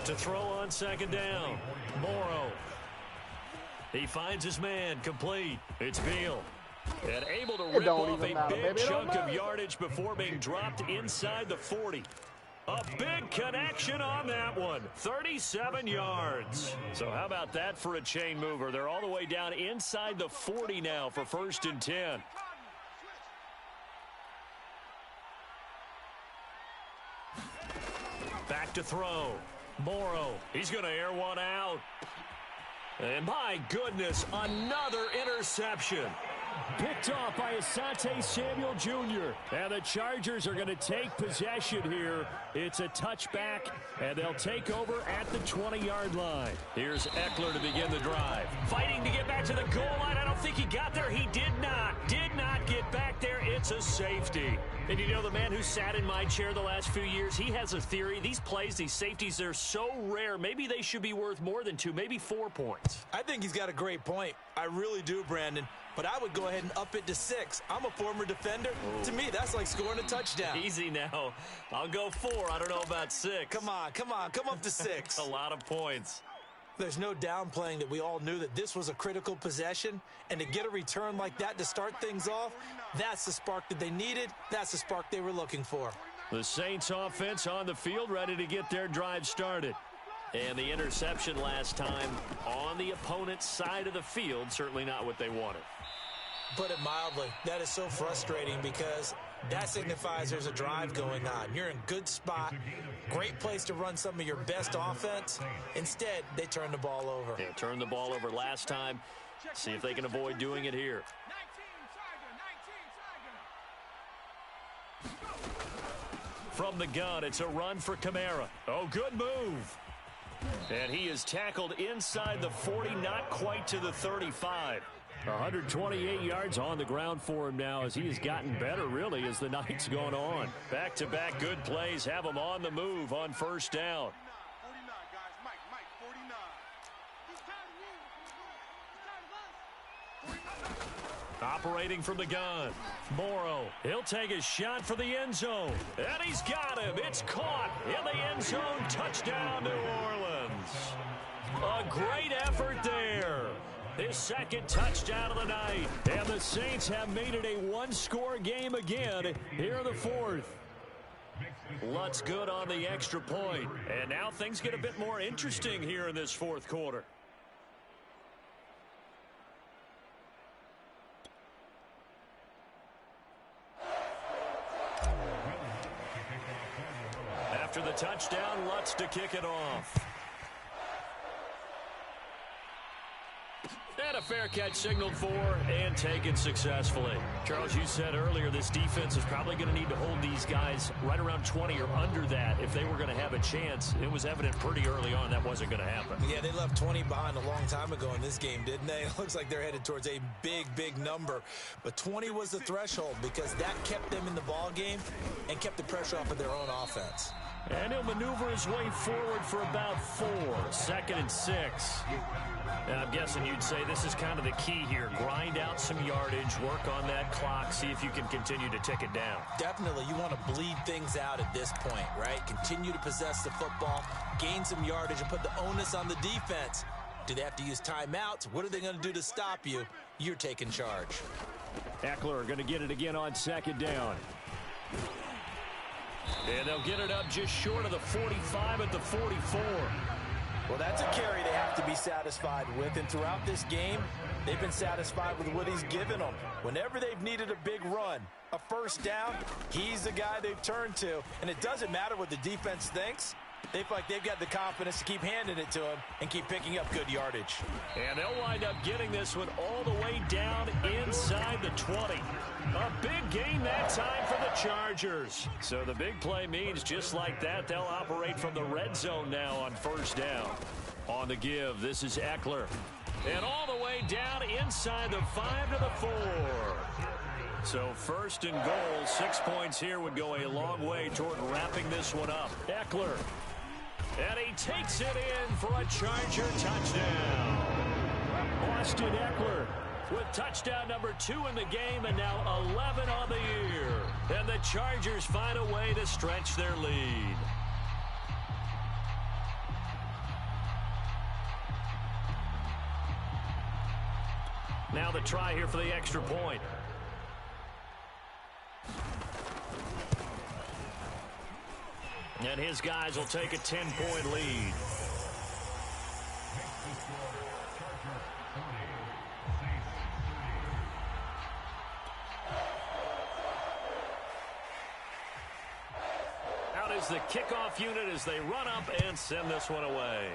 Speaker 1: To throw on 2nd down, Morrow. He finds his man, complete. It's Beal. And able to rip off a big chunk of yardage before being dropped inside the 40. A big connection on that one. 37 yards. So how about that for a chain mover? They're all the way down inside the 40 now for 1st and 10. Back to throw. Morrow, he's going to air one out. And my goodness, another interception. Picked off by Asante Samuel Jr. And the Chargers are going to take possession here. It's a touchback, and they'll take over at the 20-yard line. Here's Eckler to begin the drive. Fighting to get back to the goal line. I don't think he got there. He did not get back there. It's a safety. And you know, the man who sat in my chair the last few years, he has a theory. These plays, these safeties, they're so rare. Maybe they should be worth more than 2, maybe 4 points.
Speaker 2: I think he's got a great point. I really do, Brandon. But I would go ahead and up it to 6. I'm a former defender.
Speaker 1: Ooh.
Speaker 2: To me, that's like scoring a touchdown.
Speaker 1: Easy now. I'll go 4. I don't know about 6.
Speaker 2: Come on. Come up to 6.
Speaker 1: A lot of points.
Speaker 2: There's no downplaying that we all knew that this was a critical possession. And to get a return like that to start things off, that's the spark that they needed. That's the spark they were looking for.
Speaker 1: The Saints offense on the field, ready to get their drive started. And the interception last time on the opponent's side of the field, certainly not what they wanted.
Speaker 2: Put it mildly, that is so frustrating because that signifies there's a drive going on. You're in good spot, great place to run some of your best offense. Instead, they turn the ball over.
Speaker 1: Yeah, turned the ball over last time. See if they can avoid doing it here. From the gun, it's a run for Kamara. Oh, good move. And he is tackled inside the 40, not quite to the 35. 128 yards on the ground for him now as he has gotten better, really, as the night's gone on. Back-to-back good plays have him on the move on first down.
Speaker 3: 49, guys. Mike, 49.
Speaker 1: Operating from the gun. Morrow, he'll take a shot for the end zone. And he's got him. It's caught in the end zone. Touchdown, New Orleans. A great effort there. His second touchdown of the night. And the Saints have made it a one-score game again here in the fourth. Lutz good on the extra point. And now things get a bit more interesting here in this fourth quarter. After the touchdown, Lutz to kick it off. And a fair catch signaled for and taken successfully. Charles, you said earlier this defense is probably going to need to hold these guys right around 20 or under that if they were going to have a chance. It was evident pretty early on that wasn't going to happen.
Speaker 2: Yeah, they left 20 behind a long time ago in this game, didn't they? It looks like they're headed towards a big number. But 20 was the threshold because that kept them in the ball game and kept the pressure off of their own offense.
Speaker 1: And he'll maneuver his way forward for about 4. 2nd and 6. And I'm guessing you'd say this is kind of the key here. Grind out some yardage, work on that clock, see if you can continue to tick it down.
Speaker 2: Definitely. You want to bleed things out at this point, right? Continue to possess the football, gain some yardage, and put the onus on the defense. Do they have to use timeouts? What are they going to do to stop you? You're taking charge.
Speaker 1: Eckler going to get it again on 2nd down. And they'll get it up just short of the 45 at the 44.
Speaker 2: Well, that's a carry they have to be satisfied with, and throughout this game, they've been satisfied with what he's given them. Whenever they've needed a big run, a first down, he's the guy they've turned to, and it doesn't matter what the defense thinks. They feel like they've got the confidence to keep handing it to him and keep picking up good yardage.
Speaker 1: And they'll wind up getting this one all the way down inside the 20. A big gain that time for the Chargers. So the big play means just like that, they'll operate from the red zone now on first down. On the give, this is Eckler. And all the way down inside the 5 to the 4. So first and goal, 6 points here would go a long way toward wrapping this one up. Eckler. And he takes it in for a Charger touchdown. Austin Eckler with touchdown number 2 in the game and now 11 on the year. And the Chargers find a way to stretch their lead. Now the try here for the extra point. And his guys will take a 10-point lead. Out out is the kickoff unit as they run up and send this one away.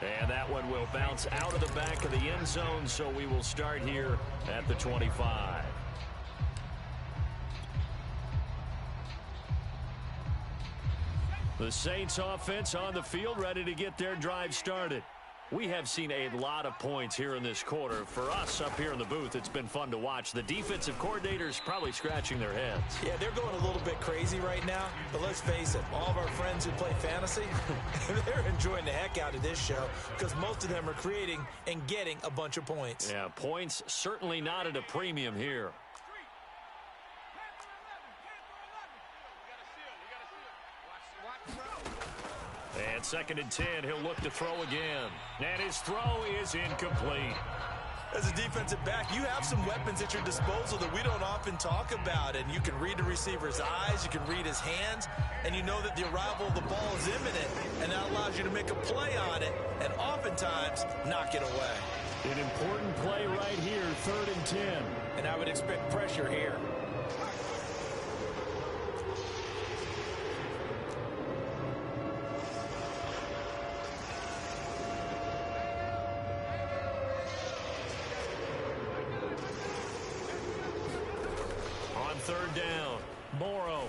Speaker 1: And that one will bounce out of the back of the end zone, so we will start here at the 25. The Saints offense on the field, ready to get their drive started. We have seen a lot of points here in this quarter. For us up here in the booth, it's been fun to watch. The defensive coordinators probably scratching their heads.
Speaker 2: Yeah, they're going a little bit crazy right now, but let's face it, all of our friends who play fantasy, they're enjoying the heck out of this show because most of them are creating and getting a bunch of points.
Speaker 1: Yeah, points certainly not at a premium here. And 2nd and 10, he'll look to throw again. And his throw is incomplete.
Speaker 2: As a defensive back, you have some weapons at your disposal that we don't often talk about. And you can read the receiver's eyes, you can read his hands, and you know that the arrival of the ball is imminent. And that allows you to make a play on it and oftentimes knock it away.
Speaker 1: An important play right here, 3rd and 10.
Speaker 2: And I would expect pressure here.
Speaker 1: On 3rd down, Morrow.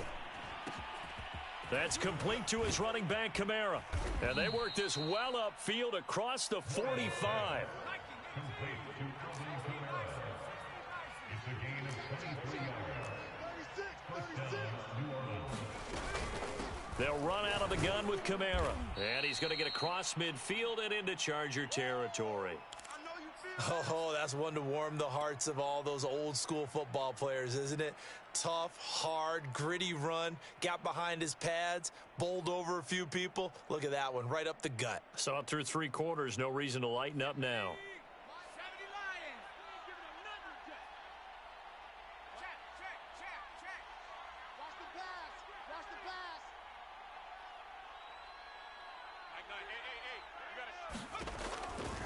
Speaker 1: That's complete to his running back, Kamara. And they work this well upfield across the 45.
Speaker 4: Complete to Kamara. It's a gain of 23 yards. First down, New Orleans.
Speaker 1: They'll run out of the gun with Kamara. And he's going to get across midfield and into Charger territory.
Speaker 2: Oh, that's one to warm the hearts of all those old school football players, isn't it? Tough, hard, gritty run, got behind his pads, bowled over a few people. Look at that one, right up the gut.
Speaker 1: Saw it through 3 quarters, no reason to lighten up now.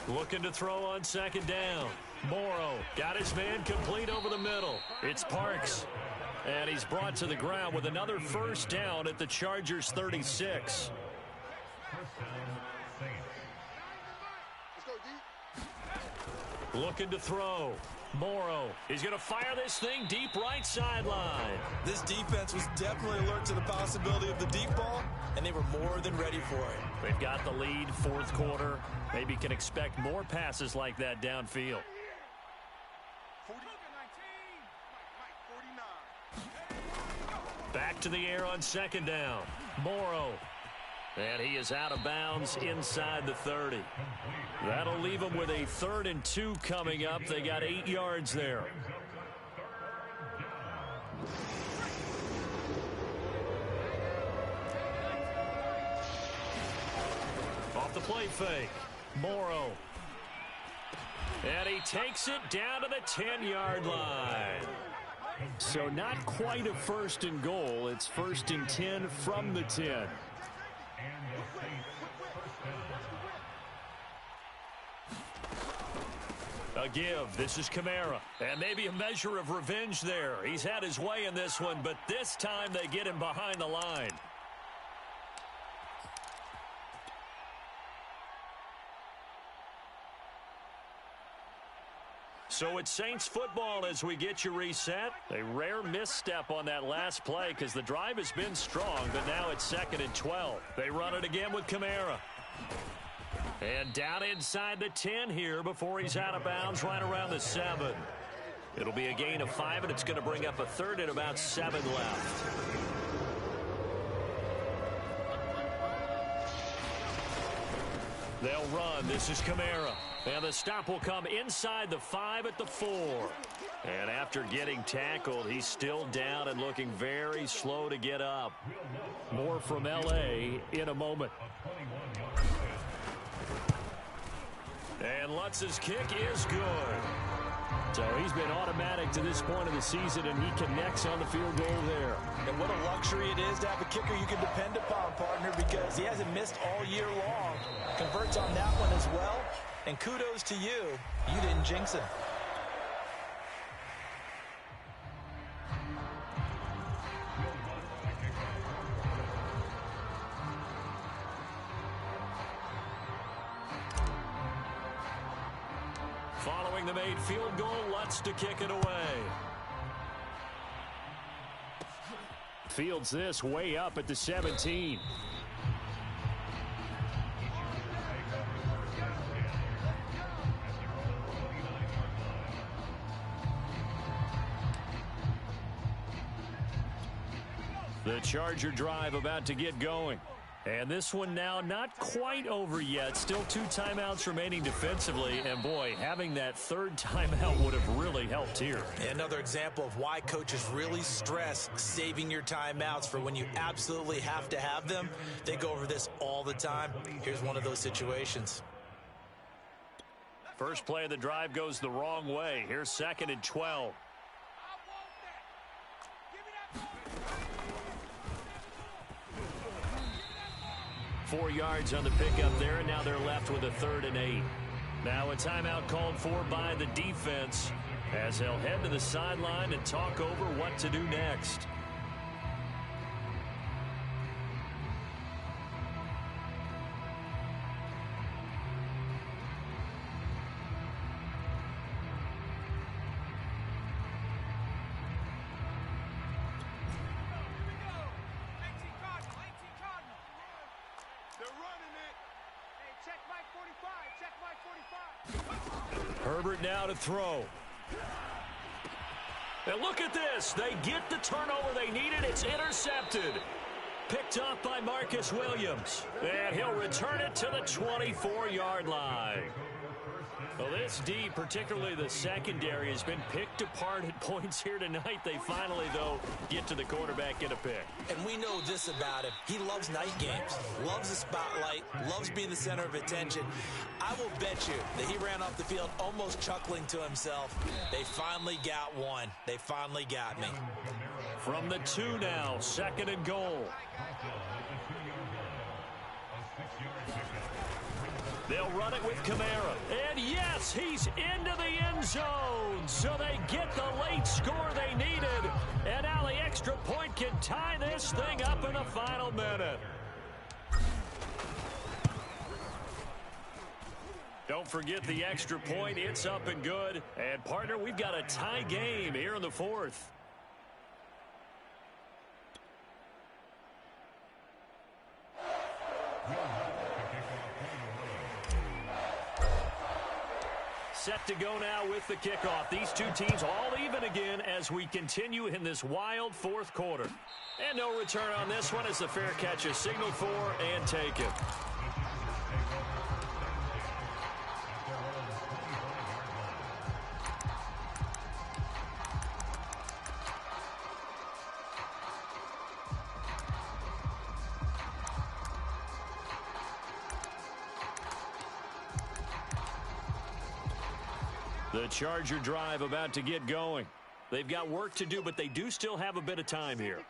Speaker 1: Looking to throw on 2nd down. Morrow got his man complete over the middle. It's Parks. And he's brought to the ground with another 1st down at the Chargers 36. Looking to throw. Morrow. He's going to fire this thing deep right sideline.
Speaker 2: This defense was definitely alert to the possibility of the deep ball, and they were more than ready for it.
Speaker 1: They've got the lead, 4th quarter. Maybe can expect more passes like that downfield.
Speaker 3: 49.
Speaker 1: Back to the air on 2nd down. Morrow. And he is out of bounds inside the 30. That'll leave him with a 3rd and 2 coming up. They got 8 yards there. Off the play fake. Morrow. And he takes it down to the 10-yard line. So not quite a 1st and goal. It's 1st and 10 from the 10. A give. This is Kamara. And maybe a measure of revenge there. He's had his way in this one, but this time they get him behind the line. So it's Saints football as we get you reset. A rare misstep on that last play because the drive has been strong, but now it's 2nd and 12. They run it again with Kamara. And down inside the 10 here before he's out of bounds right around the 7. It'll be a gain of 5, and it's going to bring up a 3rd and about 7 left. They'll run. This is Kamara. And the stop will come inside the 5 at the 4. And after getting tackled, he's still down and looking very slow to get up. More from L.A. in a moment. And Lutz's kick is good. So he's been automatic to this point of the season, and he connects on the field goal there.
Speaker 2: And what a luxury it is to have a kicker you can depend upon, partner, because he hasn't missed all year long. Converts on that one as well. And kudos to you. You didn't jinx him.
Speaker 1: Following the made field goal, Lutz to kick it away. Fields this way up at the 17. The Charger drive about to get going. And this one now not quite over yet. Still 2 timeouts remaining defensively. And, boy, having that third timeout would have really helped here.
Speaker 2: Another example of why coaches really stress saving your timeouts for when you absolutely have to have them. They go over this all the time. Here's one of those situations.
Speaker 1: First play of the drive goes the wrong way. Here's 2nd and 12. 4 yards on the pickup there, and now they're left with a 3rd and 8. Now a timeout called for by the defense as they'll head to the sideline and talk over what to do next. Herbert now to throw. And look at this. They get the turnover they needed. It's intercepted. Picked up by Marcus Williams. And he'll return it to the 24-yard line. Well, this D, particularly the secondary, has been picked apart at points here tonight. They finally, though, get to the quarterback in a pick.
Speaker 2: And we know this about him. He loves night games, loves the spotlight, loves being the center of attention. I will bet you that he ran off the field almost chuckling to himself. They finally got one. They finally got me.
Speaker 1: From the 2 now, 2nd and goal. They'll run it with Kamara. And yes, he's into the end zone. So they get the late score they needed. And now the extra point can tie this thing up in the final minute. Don't forget the extra point. It's up and good. And, partner, we've got a tie game here in the 4th. Set to go now with the kickoff. These two teams all even again as we continue in this wild 4th quarter. And no return on this one as the fair catch is signaled for and taken. The Charger drive about to get going. They've got work to do, but they do still have a bit of time here.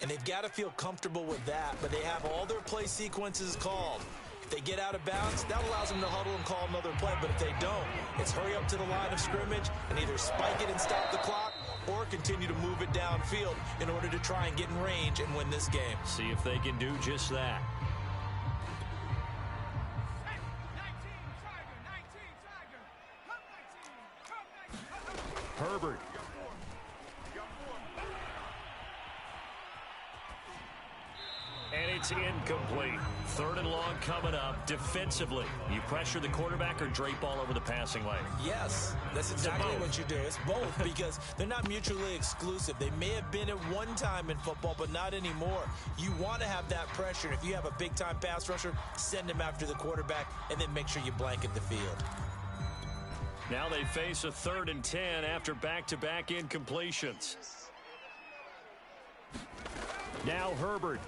Speaker 2: And they've got to feel comfortable with that, but they have all their play sequences called. If they get out of bounds, that allows them to huddle and call another play, but if they don't, it's hurry up to the line of scrimmage and either spike it and stop the clock or continue to move it downfield in order to try and get in range and win this game.
Speaker 1: See if they can do just that. Herbert. And it's incomplete. 3rd and long coming up. Defensively, you pressure the quarterback or drape all over the passing lane?
Speaker 2: Yes, that's exactly what you do. It's both because they're not mutually exclusive. They may have been at one time in football, but not anymore. You want to have that pressure. And if you have a big-time pass rusher, send him after the quarterback and then make sure you blanket the field.
Speaker 1: Now they face a 3rd and 10 after back-to-back incompletions. Now Herbert.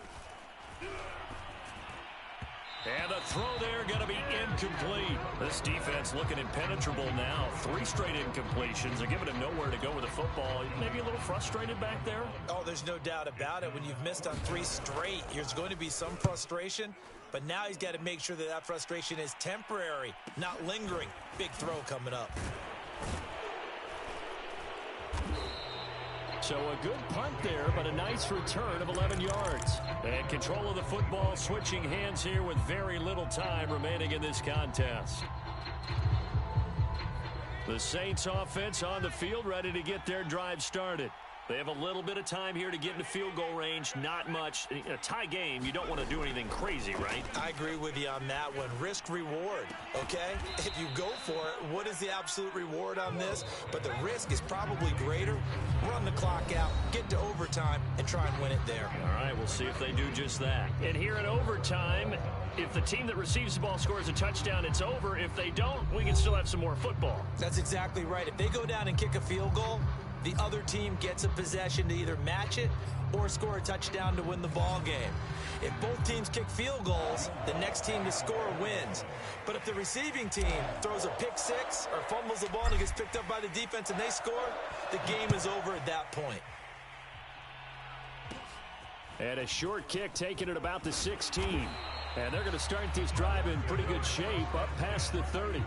Speaker 1: And the throw there going to be incomplete. This defense looking impenetrable now. 3 straight incompletions. They're giving him nowhere to go with the football. Maybe a little frustrated back there?
Speaker 2: Oh, there's no doubt about it. When you've missed on 3 straight, there's going to be some frustration. But now he's got to make sure that that frustration is temporary, not lingering. Big throw coming up.
Speaker 1: So a good punt there, but a nice return of 11 yards. And control of the football switching hands here with very little time remaining in this contest. The Saints offense on the field, ready to get their drive started. They have a little bit of time here to get into field goal range, not much. In a tie game, you don't want to do anything crazy, right?
Speaker 2: I agree with you on that one. Risk-reward, okay? If you go for it, what is the absolute reward on this? But the risk is probably greater. Run the clock out, get to overtime, and try and win it there.
Speaker 1: All right, we'll see if they do just that. And here in overtime, if the team that receives the ball scores a touchdown, it's over. If they don't, we can still have some more football.
Speaker 2: That's exactly right. If they go down and kick a field goal, the other team gets a possession to either match it or score a touchdown to win the ball game. If both teams kick field goals, the next team to score wins. But if the receiving team throws a pick six or fumbles the ball and it gets picked up by the defense and they score, the game is over at that point.
Speaker 1: And a short kick taken at about the 16. And they're going to start this drive in pretty good shape up past the 30.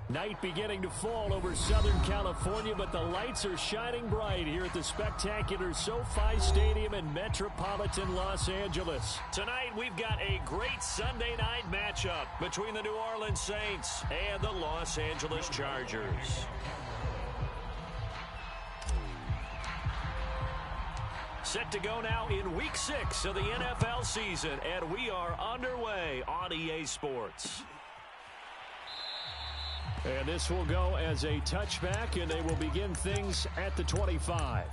Speaker 1: Night beginning to fall over Southern California, but the lights are shining bright here at the spectacular SoFi Stadium in metropolitan Los Angeles. Tonight, we've got a great Sunday night matchup between the New Orleans Saints and the Los Angeles Chargers. Set to go now in Week 6 of the NFL season, and we are underway on EA Sports. And this will go as a touchback, and they will begin things at the 25.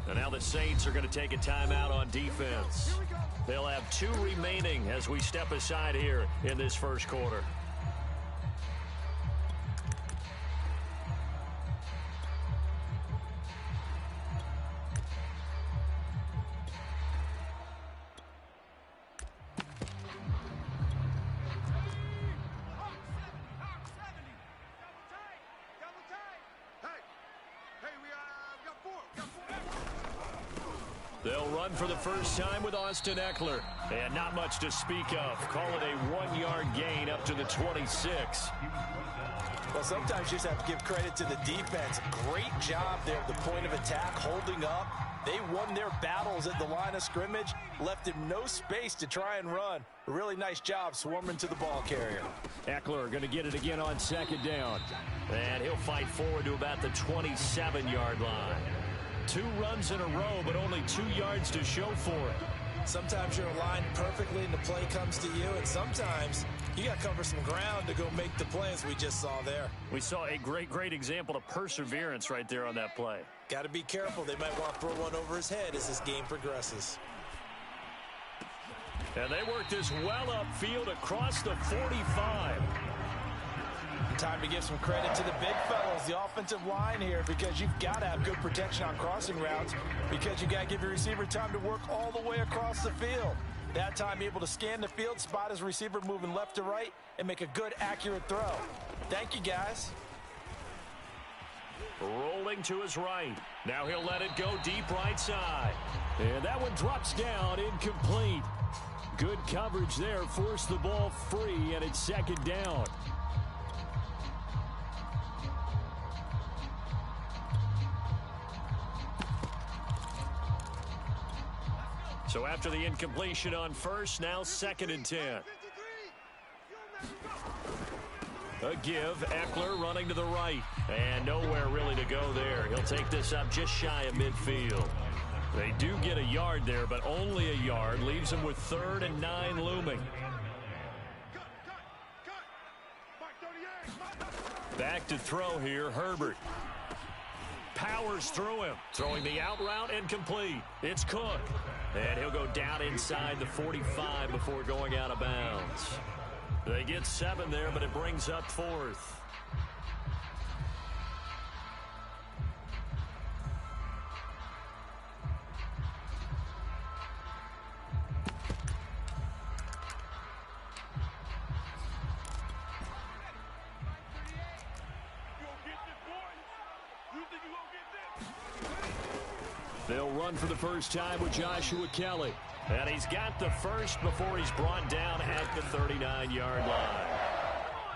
Speaker 1: And now the Saints are going to take a timeout on defense. They'll have 2 remaining as we step aside here in this first quarter. They'll run for the first time with Austin Eckler. And not much to speak of. Call it a 1-yard gain up to the 26.
Speaker 2: Well, sometimes you just have to give credit to the defense. Great job there at the point of attack, holding up. They won their battles at the line of scrimmage, left him no space to try and run. A really nice job swarming to the ball carrier.
Speaker 1: Eckler going to get it again on second down. And he'll fight forward to about the 27-yard line. 2 runs in a row, but only 2 yards to show for it.
Speaker 2: Sometimes you're aligned perfectly and the play comes to you, and sometimes you got to cover some ground to go make the play, as we just saw there.
Speaker 1: We saw a great example of perseverance right there on that play.
Speaker 2: Got to be careful. They might want to throw one over his head as this game progresses.
Speaker 1: And they work this well upfield across the 45.
Speaker 2: Time to give some credit to the big fellas, the offensive line here, because you've got to have good protection on crossing routes, because you got to give your receiver time to work all the way across the field. That time, able to scan the field, spot his receiver moving left to right, and make a good, accurate throw. Thank you, guys.
Speaker 1: Rolling to his right. Now he'll let it go deep right side. And that one drops down, incomplete. Good coverage there, forced the ball free, and it's second down. So after the incompletion on first, now 2nd and 10. A give, Eckler running to the right. And nowhere really to go there. He'll take this up just shy of midfield. They do get a yard there, but only a yard. Leaves him with 3rd and 9 looming. Back to throw here, Herbert. Powers through him. Throwing the out route incomplete. It's Cook. And he'll go down inside the 45 before going out of bounds. They get 7 there, but it brings up 4th. They'll run for the first time with Joshua Kelly. And he's got the first before he's brought down at the 39-yard line.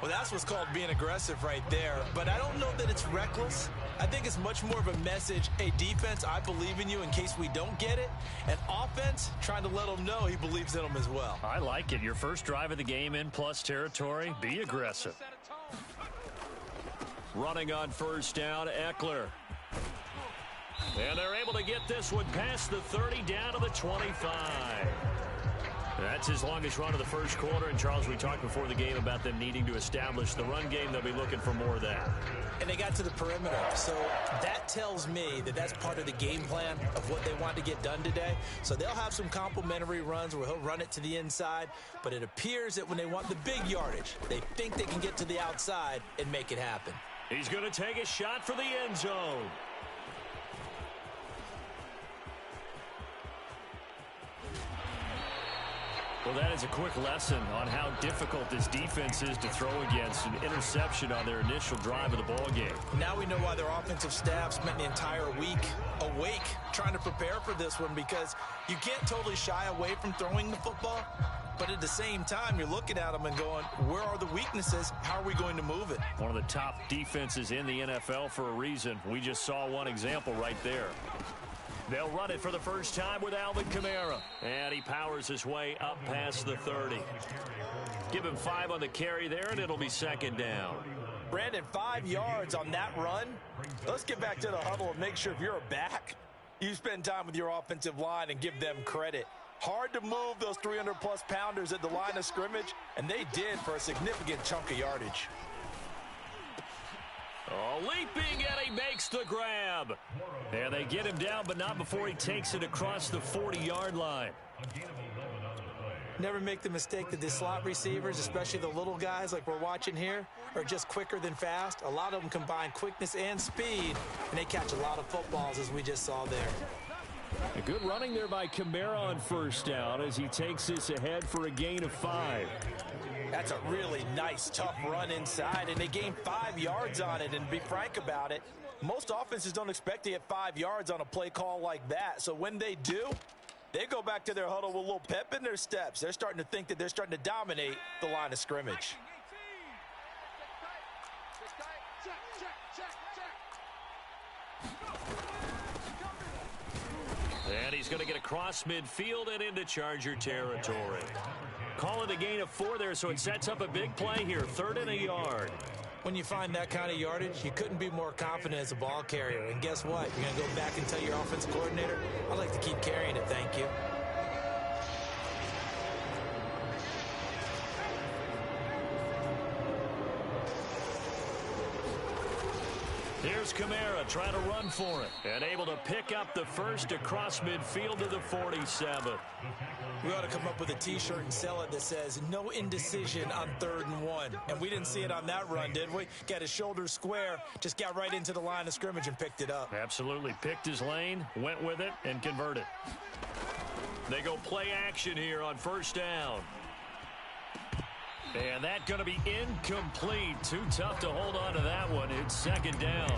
Speaker 2: Well, that's what's called being aggressive right there. But I don't know that it's reckless. I think it's much more of a message. Hey, defense, I believe in you in case we don't get it. And offense, trying to let him know he believes in them as well.
Speaker 1: I like it. Your first drive of the game in plus territory. Be aggressive. Running on first down, Eckler. And they're able to get this one past the 30 down to the 25. That's his longest run of the first quarter. And, Charles, we talked before the game about them needing to establish the run game. They'll be looking for more of that.
Speaker 2: And they got to the perimeter. So that tells me that that's part of the game plan of what they want to get done today. So they'll have some complimentary runs where he'll run it to the inside. But it appears that when they want the big yardage, they think they can get to the outside and make it happen.
Speaker 1: He's going to take a shot for the end zone. Well, that is a quick lesson on how difficult this defense is to throw against. An interception on their initial drive of the ball game.
Speaker 2: Now we know why their offensive staff spent the entire week awake trying to prepare for this one, because you can't totally shy away from throwing the football. But at the same time, you're looking at them and going, where are the weaknesses? How are we going to move it?
Speaker 1: One of the top defenses in the NFL for a reason. We just saw one example right there. They'll run it for the first time with Alvin Kamara. And he powers his way up past the 30. Give him 5 on the carry there, and it'll be second down.
Speaker 2: Brandon, 5 yards on that run. Let's get back to the huddle and make sure if you're a back, you spend time with your offensive line and give them credit. Hard to move those 300-plus pounders at the line of scrimmage, and they did for a significant chunk of yardage.
Speaker 1: Oh, leaping, and he makes the grab. And they get him down, but not before he takes it across the 40-yard line.
Speaker 2: Never make the mistake that the slot receivers, especially the little guys like we're watching here, are just quicker than fast. A lot of them combine quickness and speed, and they catch a lot of footballs, as we just saw there.
Speaker 1: A good running there by Kamara on first down as he takes this ahead for a gain of 5.
Speaker 2: That's a really nice, tough run inside, and they gained 5 yards on it. And to be frank about it, most offenses don't expect to get 5 yards on a play call like that. So when they do, they go back to their huddle with a little pep in their steps. They're starting to think that they're starting to dominate the line of scrimmage.
Speaker 1: And he's going to get across midfield and into Charger territory. Call it a gain of 4 there, so it sets up a big play here. 3rd and a yard.
Speaker 2: When you find that kind of yardage, you couldn't be more confident as a ball carrier. And guess what? You're going to go back and tell your offensive coordinator, I'd like to keep carrying it, thank you.
Speaker 1: Here's Kamara trying to run for it and able to pick up the first across midfield to the 47.
Speaker 2: We ought to come up with a T-shirt and sell it that says no indecision on 3rd and 1. And we didn't see it on that run, did we? Got his shoulders square, just got right into the line of scrimmage and picked it up.
Speaker 1: Absolutely. Picked his lane, went with it, and converted. They go play action here on 1st down. And that's going to be incomplete. Too tough to hold on to that one. It's 2nd down.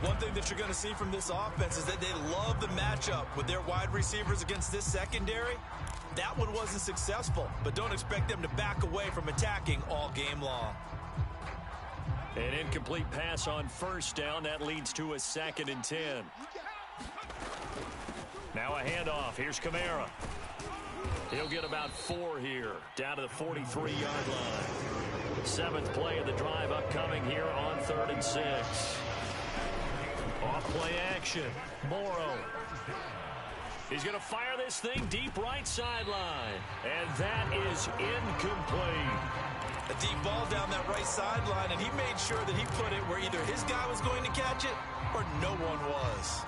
Speaker 2: One thing that you're going to see from this offense is that they love the matchup with their wide receivers against this secondary. That one wasn't successful, but don't expect them to back away from attacking all game long.
Speaker 1: An incomplete pass on 1st down. That leads to a 2nd and 10. Now a handoff. Here's Kamara. He'll get about 4 here, down to the 43-yard line. 7th play of the drive upcoming here on 3rd and 6. Off play action. Morrow. He's going to fire this thing deep right sideline. And that is incomplete.
Speaker 2: A deep ball down that right sideline, and he made sure that he put it where either his guy was going to catch it or no one was.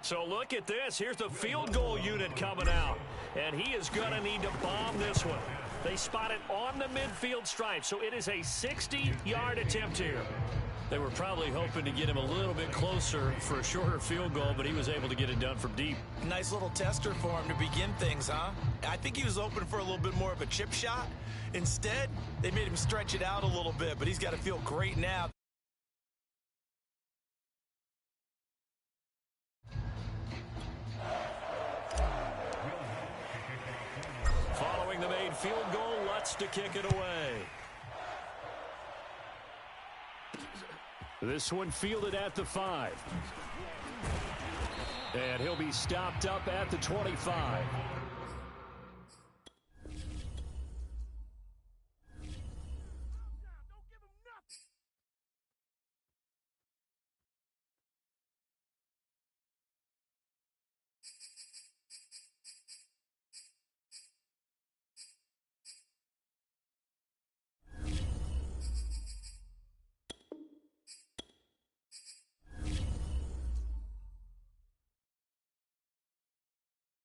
Speaker 1: So look at this. Here's the field goal unit coming out. And he is going to need to bomb this one. They spot it on the midfield stripe. So it is a 60-yard attempt here. They were probably hoping to get him a little bit closer for a shorter field goal, but he was able to get it done from deep.
Speaker 2: Nice little tester for him to begin things, huh? I think he was open for a little bit more of a chip shot. Instead, they made him stretch it out a little bit, but he's got to feel great now.
Speaker 1: Following the made field goal, Lutz to kick it away. This one fielded at the 5. And he'll be stopped up at the 25.